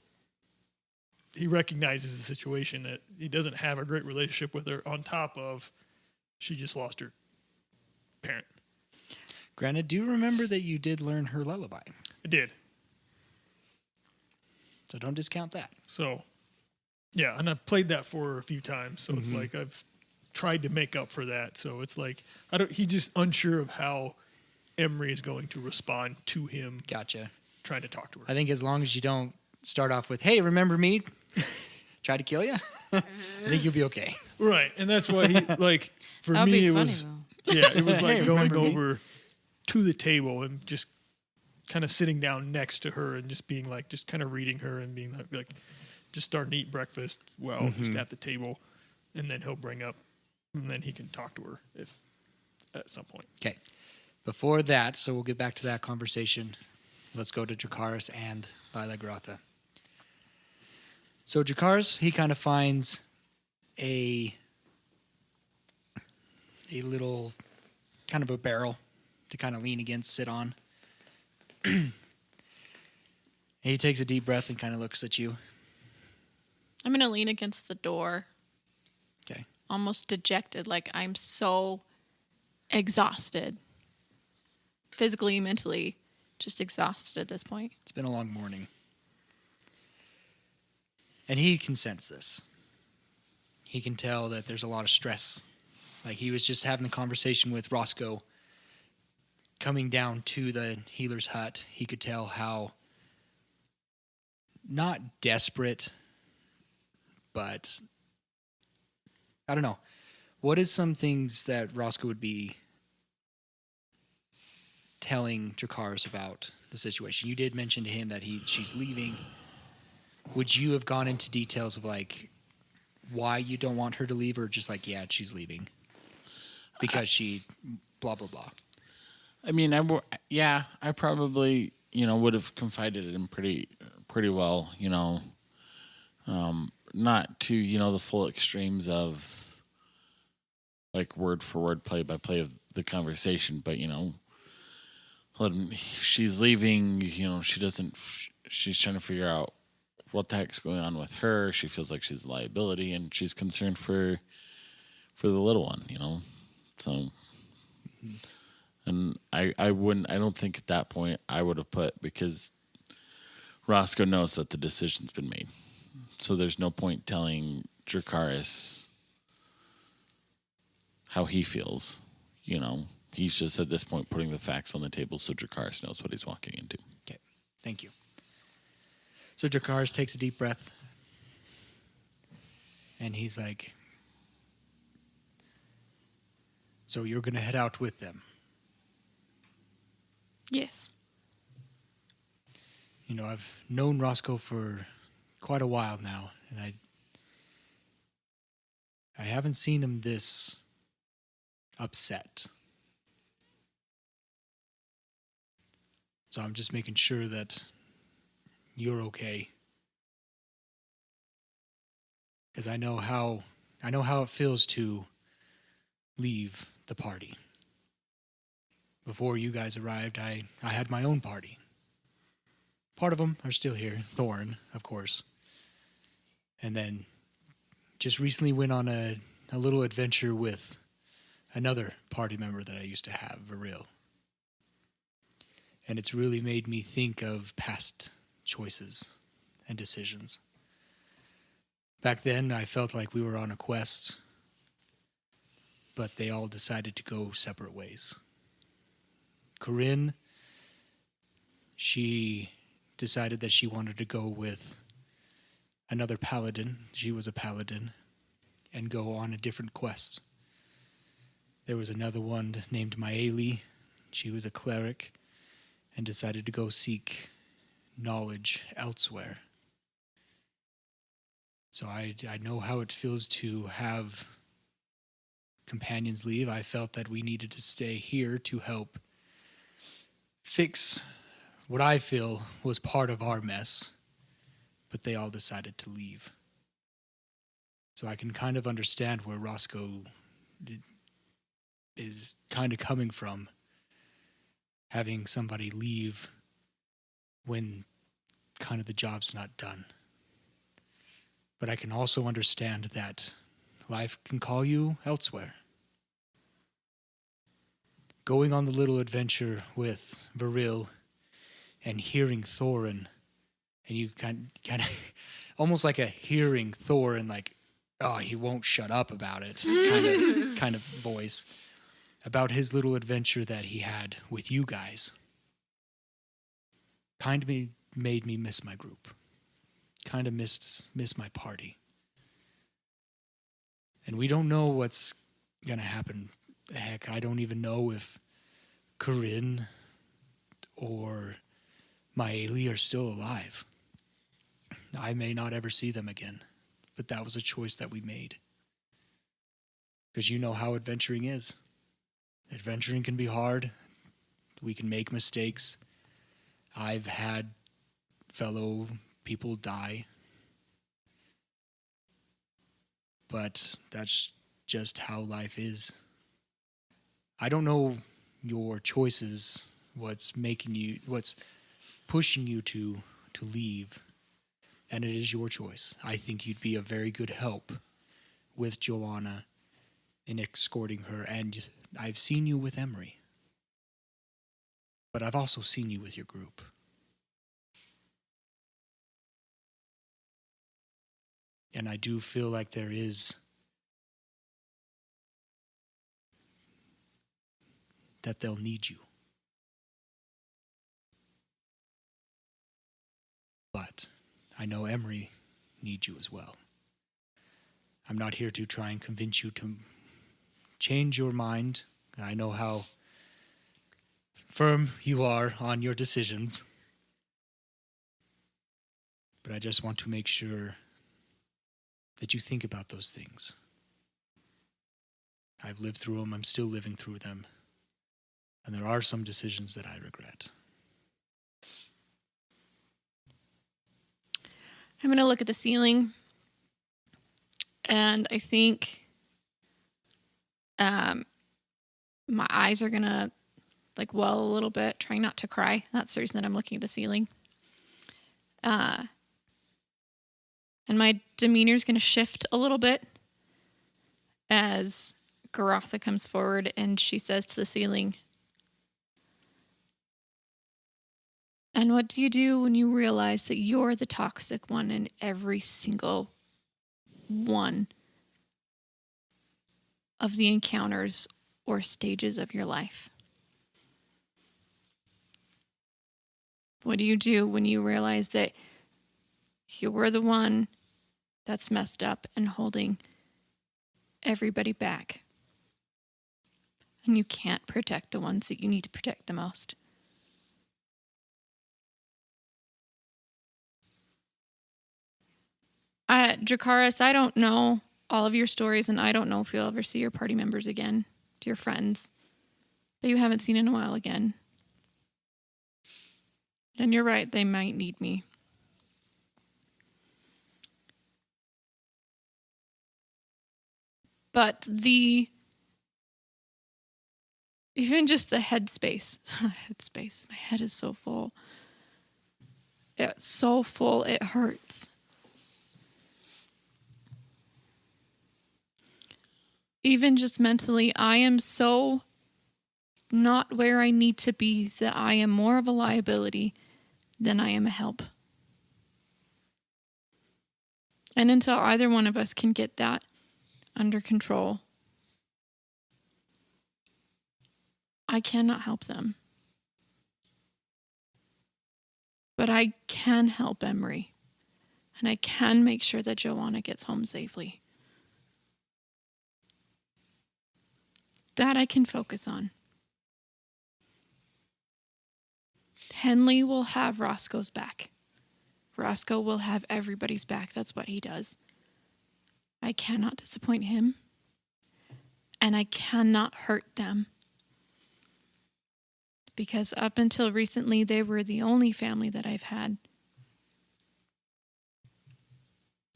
He recognizes the situation that he doesn't have a great relationship with her. On top of, she just lost her parent. Granted, do remember that you did learn her lullaby, I did. so don't discount that. So, yeah, and I've played that for her a few times. So it's like I've tried to make up for that. So it's like he's just unsure of how Emery is going to respond to him Gotcha. trying to talk to her. I think as long as you don't start off with, "Hey, remember me? Try to kill you." I think you'll be okay. Right, and that's why he like for That'd me be it funny was though. yeah, it was like Hey, going remember me? over to the table and just kind of sitting down next to her and just being like just kind of reading her and being like just starting to eat breakfast just at the table, and then he'll bring up and then he can talk to her if at some point. Okay. Before that, so we'll get back to that conversation. Let's go to Dracarys and Lyla Goratha. So Dracarys, he kind of finds a little kind of a barrel to kind of lean against, sit on. He takes a deep breath and kind of looks at you. I'm going to lean against the door, Okay. almost dejected, like I'm so exhausted. Physically, mentally, just exhausted at this point. It's been a long morning. And he can sense this. He can tell that there's a lot of stress. Like he was just having the conversation with Roscoe coming down to the healer's hut. He could tell how not desperate, but I don't know. What is some things that Roscoe would be telling Dracarys about the situation? You did mention to him that she's leaving. Would you have gone into details of like why you don't want her to leave, or just like, yeah, she's leaving because she blah blah blah? I mean, I probably would have confided in pretty well, not to the full extremes of like word for word, play by play of the conversation, but she's leaving. She's trying to figure out what the heck's going on with her. She feels like she's a liability, and she's concerned for the little one. So. And I don't think at that point I would have put, because Roscoe knows that the decision's been made. So there's no point telling Dracarys how he feels. He's just at this point putting the facts on the table so Dracarys knows what he's walking into. Okay, thank you. So Dracarys takes a deep breath, and he's like, so you're going to head out with them? Yes. I've known Roscoe for quite a while now, and I haven't seen him this upset. So I'm just making sure that you're okay. Because I know how it feels to leave the party. Before you guys arrived, I had my own party part of them are still here. Thorin, of course. And then just recently went on a little adventure with another party member that I used to have, Viril. And it's really made me think of past choices and decisions. Back then, I felt like we were on a quest, but they all decided to go separate ways. Corinne, she decided that she wanted to go with another paladin. She was a paladin, and go on a different quest. There was another one named Maeli. She was a cleric and decided to go seek knowledge elsewhere. So I know how it feels to have companions leave. I felt that we needed to stay here to help fix what I feel was part of our mess, but they all decided to leave. So I can kind of understand where Roscoe is kind of coming from, having somebody leave when kind of the job's not done. But I can also understand that life can call you elsewhere. Going on the little adventure with Viril and hearing Thorin, and you kind of almost like a hearing Thorin, like, oh, he won't shut up about it kind of voice about his little adventure that he had with you guys. Kind of made me miss my group. Kind of miss my party. And we don't know what's going to happen. Heck, I don't even know if Corinne or Maeli are still alive. I may not ever see them again, but that was a choice that we made. Because you know how adventuring is. Adventuring can be hard. We can make mistakes. I've had fellow people die. But that's just how life is. I don't know your choices, what's pushing you to leave. And it is your choice. I think you'd be a very good help with Joanna in escorting her. And I've seen you with Emery. But I've also seen you with your group. And I do feel like there is that they'll need you. But I know Emery needs you as well. I'm not here to try and convince you to change your mind. I know how firm you are on your decisions. But I just want to make sure that you think about those things. I've lived through them. I'm still living through them. And there are some decisions that I regret. I'm going to look at the ceiling. And I think my eyes are going to well a little bit, trying not to cry. That's the reason that I'm looking at the ceiling. And my demeanor is going to shift a little bit as Goratha comes forward and she says to the ceiling, "And what do you do when you realize that you're the toxic one in every single one of the encounters or stages of your life? What do you do when you realize that you're the one that's messed up and holding everybody back? And you can't protect the ones that you need to protect the most?" Dracarys, I don't know all of your stories, and I don't know if you'll ever see your party members again, your friends that you haven't seen in a while again. And you're right, they might need me. But even just the headspace, my head is so full. It's so full, it hurts. Even just mentally, I am so not where I need to be that I am more of a liability than I am a help. And until either one of us can get that under control, I cannot help them. But I can help Emery. And I can make sure that Joanna gets home safely. That I can focus on. Henley will have Roscoe's back. Roscoe will have everybody's back. That's what he does. I cannot disappoint him. And I cannot hurt them. Because up until recently, they were the only family that I've had.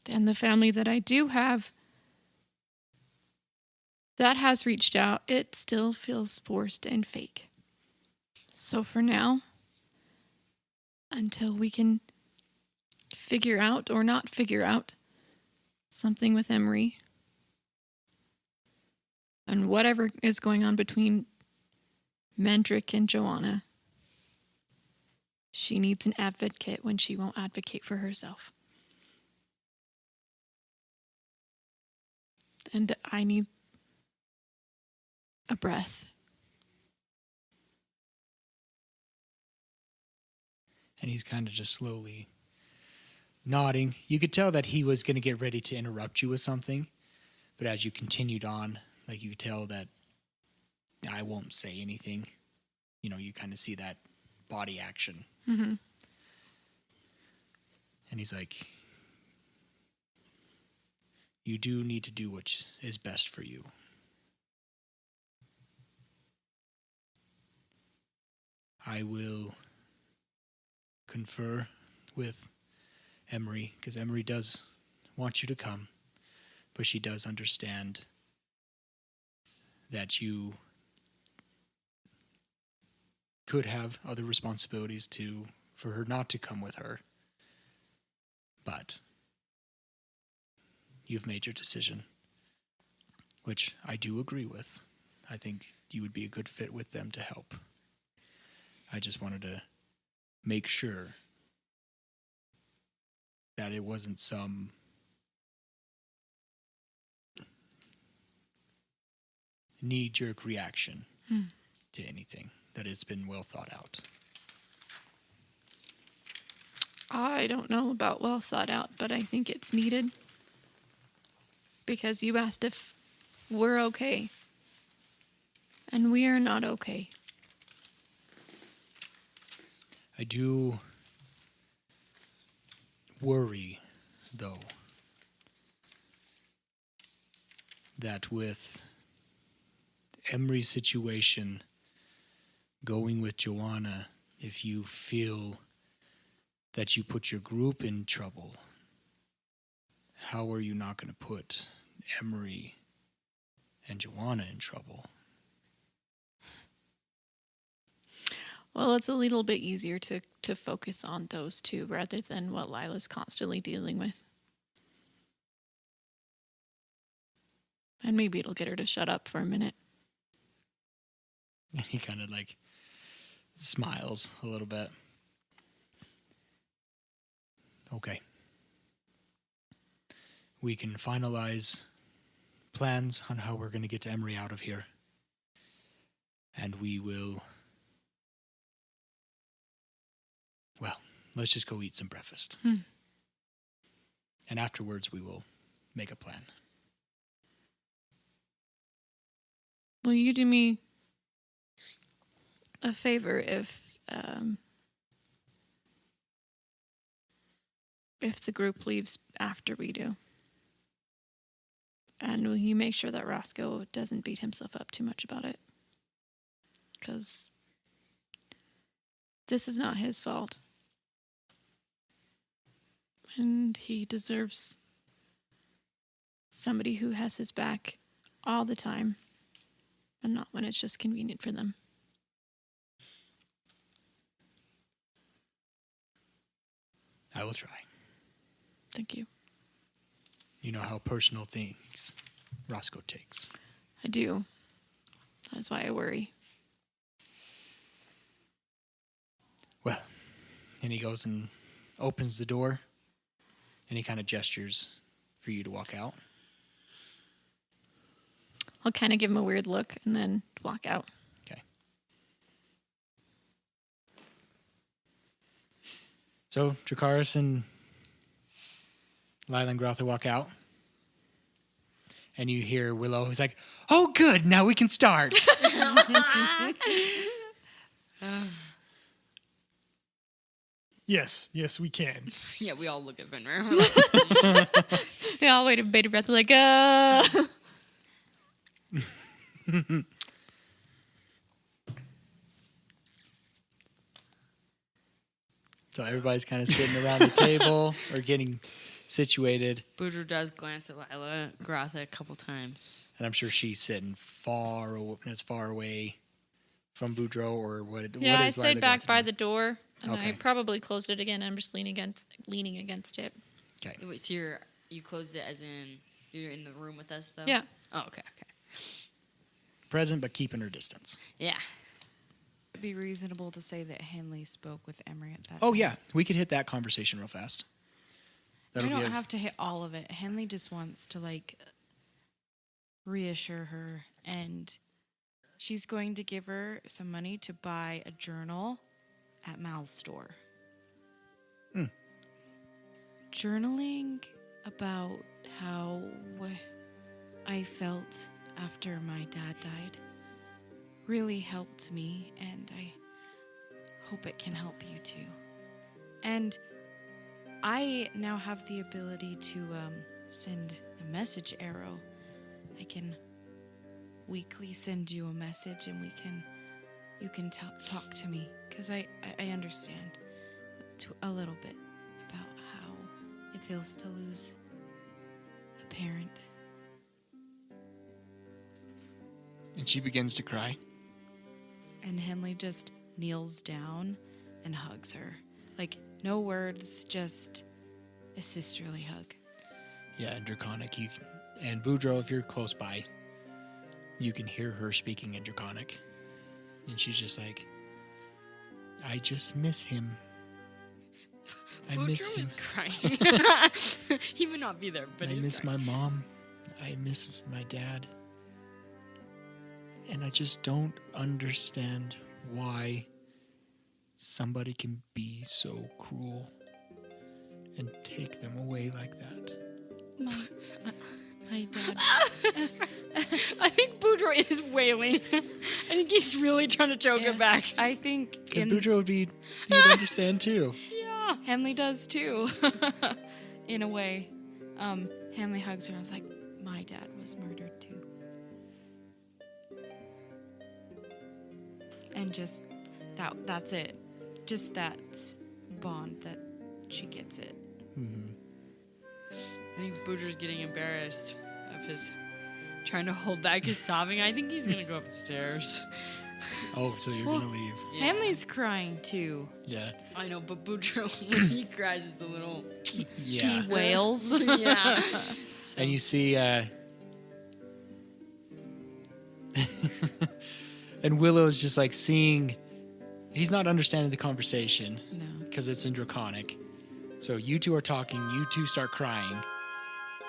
And the family that I do have that has reached out, it still feels forced and fake. So for now, until we can figure out or not figure out something with Emery and whatever is going on between Mendrick and Joanna, she needs an advocate when she won't advocate for herself. And I need a breath. And he's kind of just slowly nodding. You could tell that he was going to get ready to interrupt you with something. But as you continued on, like you could tell that I won't say anything. You know, you kind of see that body action. Mm-hmm. And he's like, you do need to do what is best for you. I will confer with Emery, because Emery does want you to come, but she does understand that you could have other responsibilities for her not to come with her. But you've made your decision, which I do agree with. I think you would be a good fit with them to help. I just wanted to make sure that it wasn't some knee-jerk reaction to anything, that it's been well thought out. I don't know about well thought out, but I think it's needed. Because you asked if we're okay. And we are not okay. I do worry, though, that with Emery's situation going with Joanna, if you feel that you put your group in trouble, how are you not going to put Emery and Joanna in trouble? Well, it's a little bit easier to focus on those two rather than what Lyla's constantly dealing with. And maybe it'll get her to shut up for a minute. And he kind of like smiles a little bit. Okay. We can finalize plans on how we're going to get Emery out of here. And we will... Well, let's just go eat some breakfast. And afterwards, we will make a plan. Will you do me a favor if the group leaves after we do? And will you make sure that Roscoe doesn't beat himself up too much about it? Because this is not his fault. And he deserves somebody who has his back all the time and not when it's just convenient for them. I will try. Thank you. You know how personal things Roscoe takes. I do. That's why I worry. Well, and he goes and opens the door, and he kind of gestures for you to walk out. I'll kind of give him a weird look and then walk out. Okay. So, Dracarys and Lyla and Goratha walk out. And you hear Willow, who's like, "Oh, good, now we can start." Yes, we can. Yeah, we all look at Fenrir. We all wait a bated breath. We're like, So everybody's kind of sitting around the table or getting situated. Boudreaux does glance at Lyla, Goratha a couple times. And I'm sure she's sitting as far away from Boudreaux or what? yeah, what I is stayed Lyla back going by through? the door, and I Okay. probably closed it again. I'm just leaning against it. Okay. Wait, so you closed it as in you're in the room with us, though? Yeah. Oh, okay. Present, but keeping her distance. Yeah. It'd be reasonable to say that Henley spoke with Emery at that Oh, time. yeah. We could hit that conversation real fast. We That'll don't give- have to hit all of it. Henley just wants to, reassure her. And she's going to give her some money to buy a journal at Mal's store. Journaling about how I felt after my dad died really helped me, and I hope it can help you too. And I now have the ability to send a message arrow. I can weekly send you a message, and you can talk to me, because I understand a little bit about how it feels to lose a parent. And she begins to cry. And Henley just kneels down and hugs her. No words, just a sisterly hug. Yeah, and Draconic, and Boudreaux, if you're close by, you can hear her speaking in Draconic. And she's just like, "I just miss him. I miss Boudreaux him. is crying. He would not be there, but I he's miss crying. my mom. I miss my dad. And I just don't understand why somebody can be so cruel and take them away like that." My dad. I think Boudreaux is wailing. I think he's really trying to choke it back. I think Because Boudreaux you'd understand too. Yeah. Henley does too. In a way. Henley hugs her and was like, "My dad was murdered too." And just that's it. Just that bond that she gets it. Mm-hmm. I think Boudreaux's getting embarrassed of his trying to hold back his sobbing. I think he's gonna go upstairs. Oh, so you're Well, going to leave. Yeah. Henley's crying too. Yeah. I know, but Boudreaux, when he cries, it's a little. Yeah. He wails. Yeah. And you see, and Willow's just like seeing, he's not understanding the conversation No. because it's in Draconic. So you two are talking, you two start crying.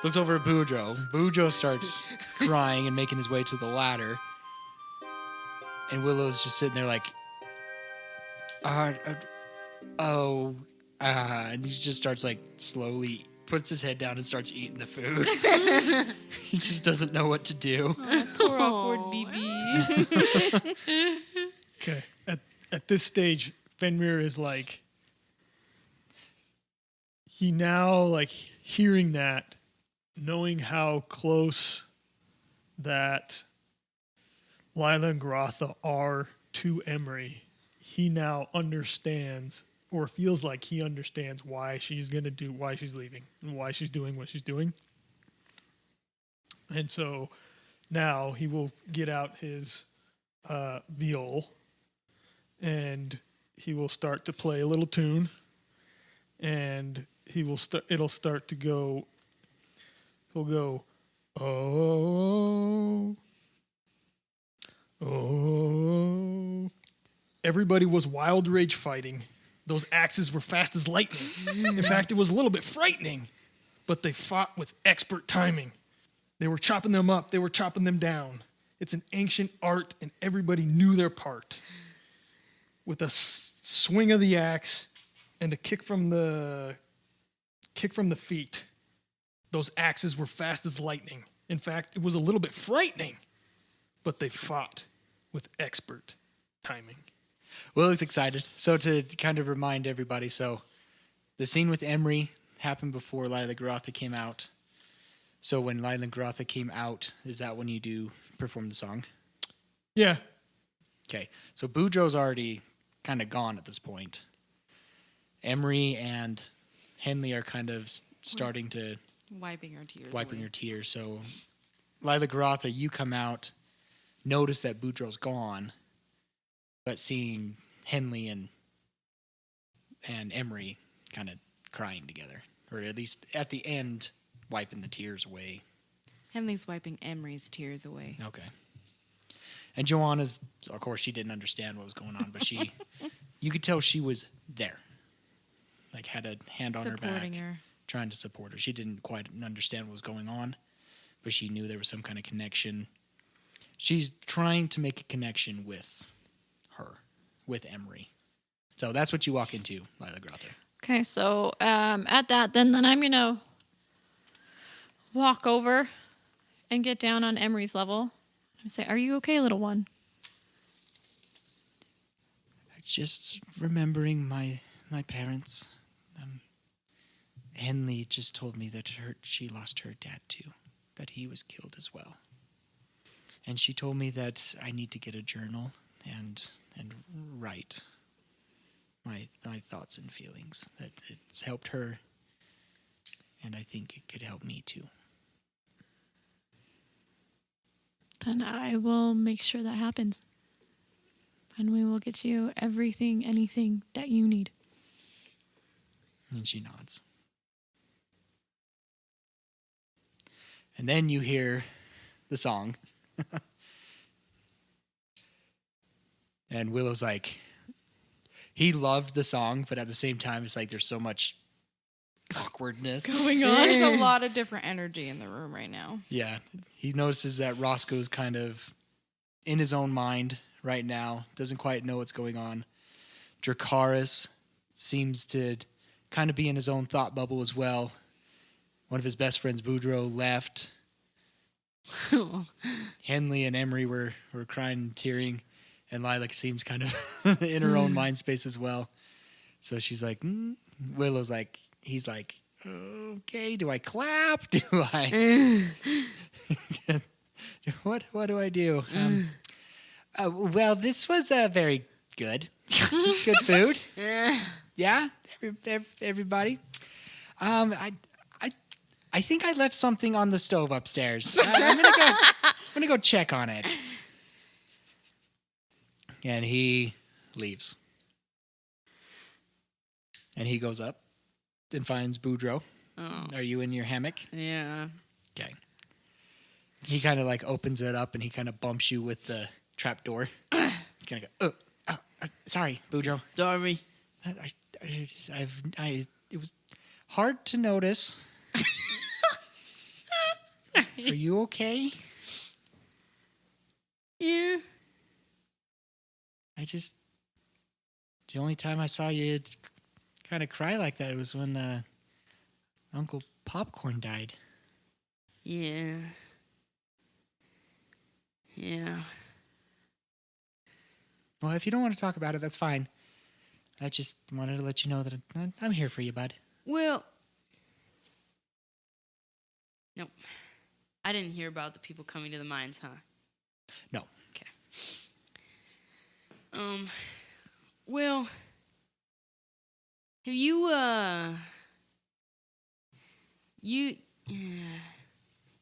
Looks over at Boudreaux. Boudreaux starts crying and making his way to the ladder. And Willow's just sitting there like, and he just starts like slowly puts his head down and starts eating the food. He just doesn't know what to do. Poor awkward BB. Okay. At this stage, Fenrir is like, he now, like, hearing that, knowing how close that Lyla and Goratha are to Emery, he now understands, or feels like he understands why she's leaving and why she's doing what she's doing. And so now he will get out his viol and he will start to play a little tune. and it'll start to go. He'll go, oh, oh. Everybody was wild rage fighting. Those axes were fast as lightning. In fact, it was a little bit frightening, but they fought with expert timing. They were chopping them up. They were chopping them down. It's an ancient art, and everybody knew their part. With a swing of the axe and a kick from the feet, those axes were fast as lightning. In fact, it was a little bit frightening, but they fought with expert timing. Willow's excited. So to kind of remind everybody, so the scene with Emery happened before Lyla Goratha came out. So when Lyla Goratha came out, is that when you do perform the song? Yeah. Okay. So Boudreaux's already kind of gone at this point. Emery and Henley are kind of starting to... Wiping her tears Wiping away. her tears. So Lyla Goratha, you come out, notice that Boudreaux's gone, but seeing Henley and Emery kind of crying together, or at least at the end, wiping the tears away. Henley's wiping Emery's tears away. Okay. And Joanna's, of course, she didn't understand what was going on, but she, you could tell she was there, like had a hand on her back, Supporting her. trying to support her. She didn't quite understand what was going on, but she knew there was some kind of connection. She's trying to make a connection with her, with Emery. So that's what you walk into, Lyla Goratha. Okay, so at that, then I'm going to walk over and get down on Emery's level and say, "Are you okay, little one?" Just remembering my parents. Henley just told me that she lost her dad too, that he was killed as well. And she told me that I need to get a journal and write my thoughts and feelings, that it's helped her, and I think it could help me too. Then I will make sure that happens. And we will get you everything, anything that you need. And she nods. And then you hear the song. And Willow's like, he loved the song, but at the same time, it's like there's so much awkwardness Going on. There's a lot of different energy in the room right now. Yeah. He notices that Roscoe's kind of in his own mind right now, doesn't quite know what's going on. Dracarys seems to kind of be in his own thought bubble as well. One of his best friends, Boudreaux, left. Henley and Emery were crying and tearing, and Lilac seems kind of in her own mind space as well. So she's like, Willow's like, he's like, okay, do I clap? Do I? What do I do? Well, this was very good. Good food. Yeah, everybody. I think I left something on the stove upstairs. I'm gonna go check on it. And he leaves. And he goes up and finds Boudreaux. Oh. Are you in your hammock? Yeah. Okay. He kind of like opens it up and he kind of bumps you with the trap door. Kind of go, sorry, Boudreaux. Sorry. It was hard to notice. Sorry. Are you okay? Yeah. The only time I saw you kind of cry like that was when Uncle Popcorn died. Yeah. Yeah. Well, if you don't want to talk about it, that's fine. I just wanted to let you know that I'm here for you, bud. Well, nope. I didn't hear about the people coming to the mines, huh? No. Okay. Well, have you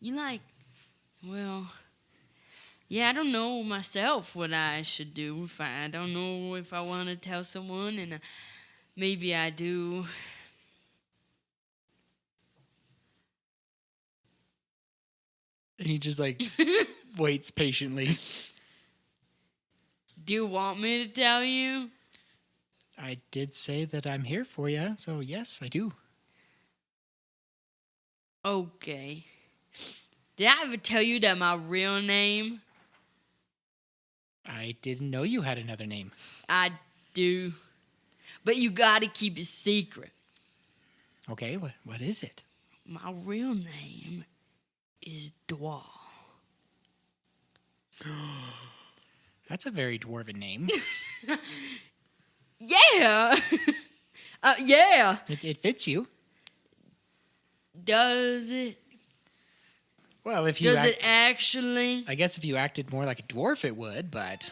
like, well, yeah, I don't know myself what I should do. If I don't know if I want to tell someone, and maybe I do. And he just like waits patiently. Do you want me to tell you? I did say that I'm here for you, so yes, I do. Okay. Did I ever tell you that my real name? I didn't know you had another name. I do. But you gotta keep it secret. Okay, what is it? My real name is Dwa. That's a very dwarven name. Yeah! Yeah! It fits you. Does it? Well, if you Does it actually? I guess if you acted more like a dwarf, it would, but...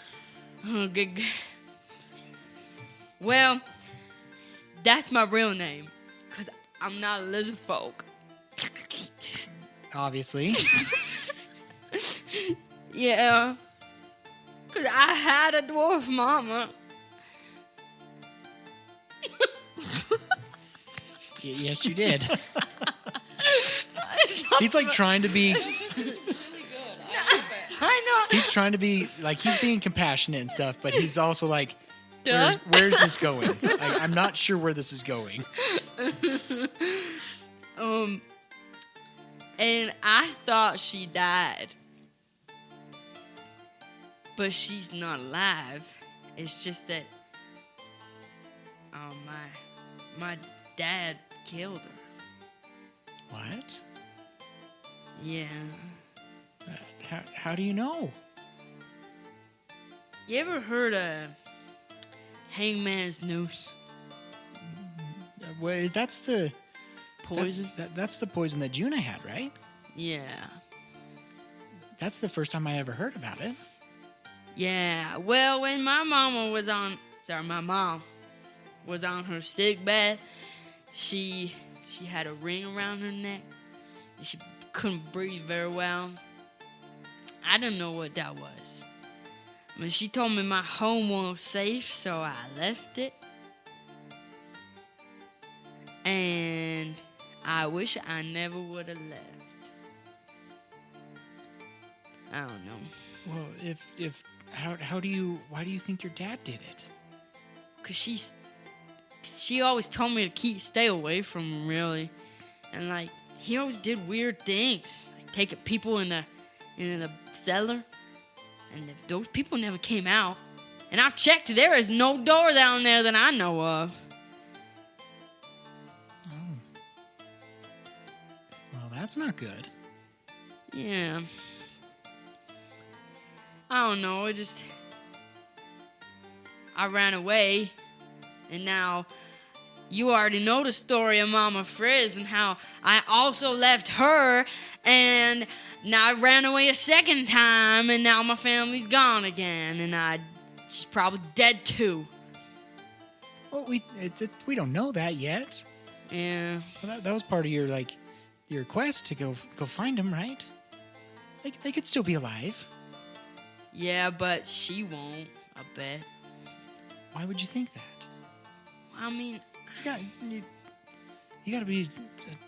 Oh, good. Well, that's my real name. Because I'm not a lizard folk. Obviously. Yeah. Because I had a dwarf mama. Yes, you did. He's like trying to be... I know. He's trying to be, like, he's being compassionate and stuff, but he's also like, where's this going? I'm not sure where this is going. And I thought she died. But she's not alive. It's just that my dad killed her. What? Yeah. How do you know? You ever heard of Hangman's Noose? Well, that's the Poison? That's the poison that Juna had, right? Yeah. That's the first time I ever heard about it. Yeah. Well, when my mom was on her sick bed, she had a ring around her neck. And she couldn't breathe very well. I didn't know what that was. But she told me my home was safe, so I left it. And I wish I never would have left. I don't know. Well, why do you think your dad did it? Cause she always told me to stay away from him, really. And like, he always did weird things. Like taking people in the cellar. And those people never came out. And I've checked, there is no door down there that I know of. Oh. Well, that's not good. Yeah. I don't know, I ran away. And now, you already know the story of Mama Frizz and how I also left her, and now I ran away a second time, and now my family's gone again, and she's probably dead too. Well, we don't know that yet. Yeah. Well, that was part of your quest to go find him, right? They could still be alive. Yeah, but she won't, I bet. Why would you think that? I mean, you gotta be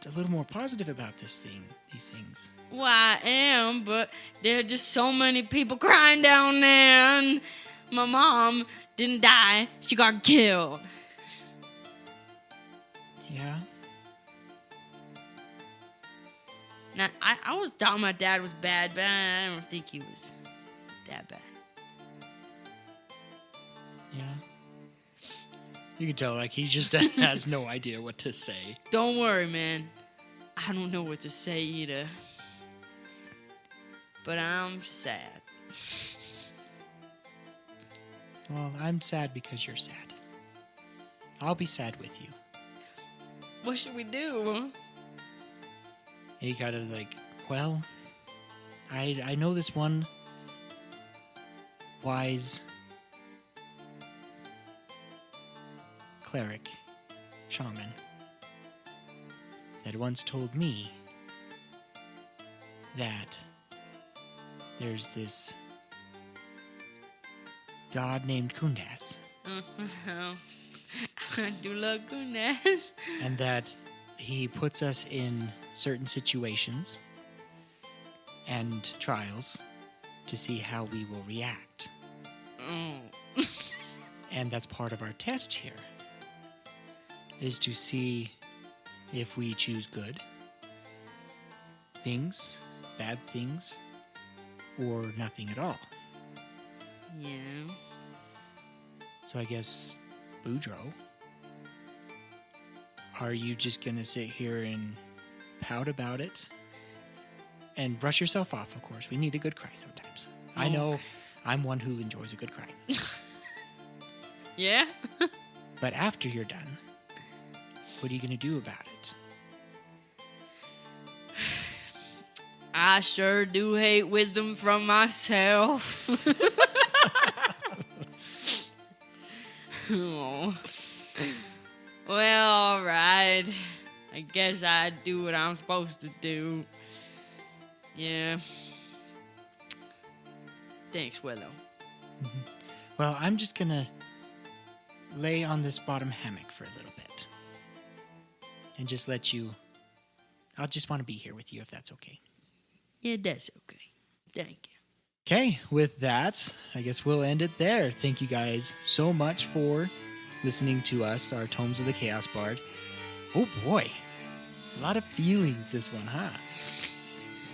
a little more positive about these things. Well, I am, but there are just so many people crying down there, and my mom didn't die. She got killed. Yeah? Now, I always thought my dad was bad, but I don't think he was that bad. Yeah. You can tell, like, he just has no idea what to say. Don't worry, man. I don't know what to say either. But I'm sad. Well, I'm sad because you're sad. I'll be sad with you. What should we do? And you gotta, well, I know this one wise cleric, shaman, that once told me that there's this god named Kundas. I do love goodness. And that he puts us in certain situations and trials to see how we will react. And that's part of our test here, is to see if we choose good things, bad things, or nothing at all. Yeah. So I guess, Boudreaux, are you just going to sit here and pout about it? And brush yourself off, of course. We need a good cry sometimes. I know I'm one who enjoys a good cry. Yeah? But after you're done, what are you going to do about it? I sure do hate wisdom from myself. Oh. Well, all right. I guess I do what I'm supposed to do. Yeah. Thanks, Willow. Mm-hmm. Well, I'm just going to lay on this bottom hammock for a little bit. And just let you... I'll just want to be here with you if that's okay. Yeah, that's okay. Thank you. Okay, with that, I guess we'll end it there. Thank you guys so much for listening to us, our Tomes of the Chaos Bard. Oh boy, a lot of feelings this one, huh?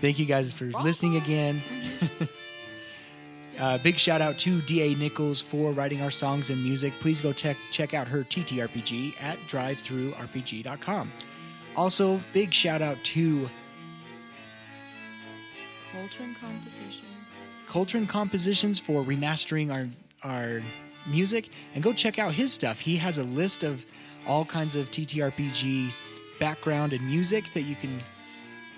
Thank you guys for listening again. Big shout out to D.A. Nichols for writing our songs and music. Please go check out her TTRPG at drivethroughrpg.com. Also, big shout out to Coltrin Compositions for remastering our music, and go check out his stuff. He has a list of all kinds of TTRPG background and music that you can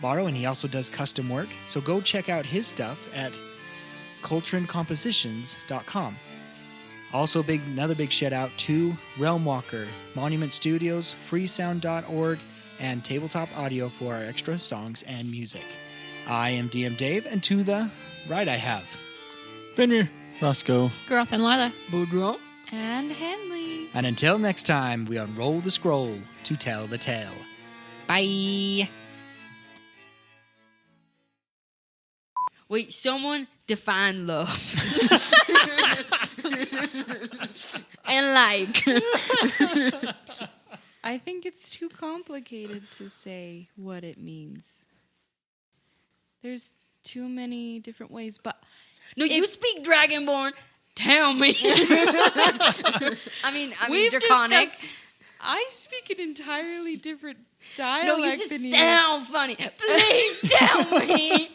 borrow, and he also does custom work. So go check out his stuff at coltrincompositions.com. Also, another big shout out to Realmwalker, Monument Studios, freesound.org, and Tabletop Audio for our extra songs and music. I am DM Dave, and to the right I have Fenrir. Roscoe. Goratha and Lyla. Boudreaux. And Henley. And until next time, we unroll the scroll to tell the tale. Bye! Wait, someone define love. And like. I think it's too complicated to say what it means. There's too many different ways, but... No, you speak Dragonborn. Tell me. I mean Draconic. I speak an entirely different No, dialect you just than you. sound funny. Please tell me.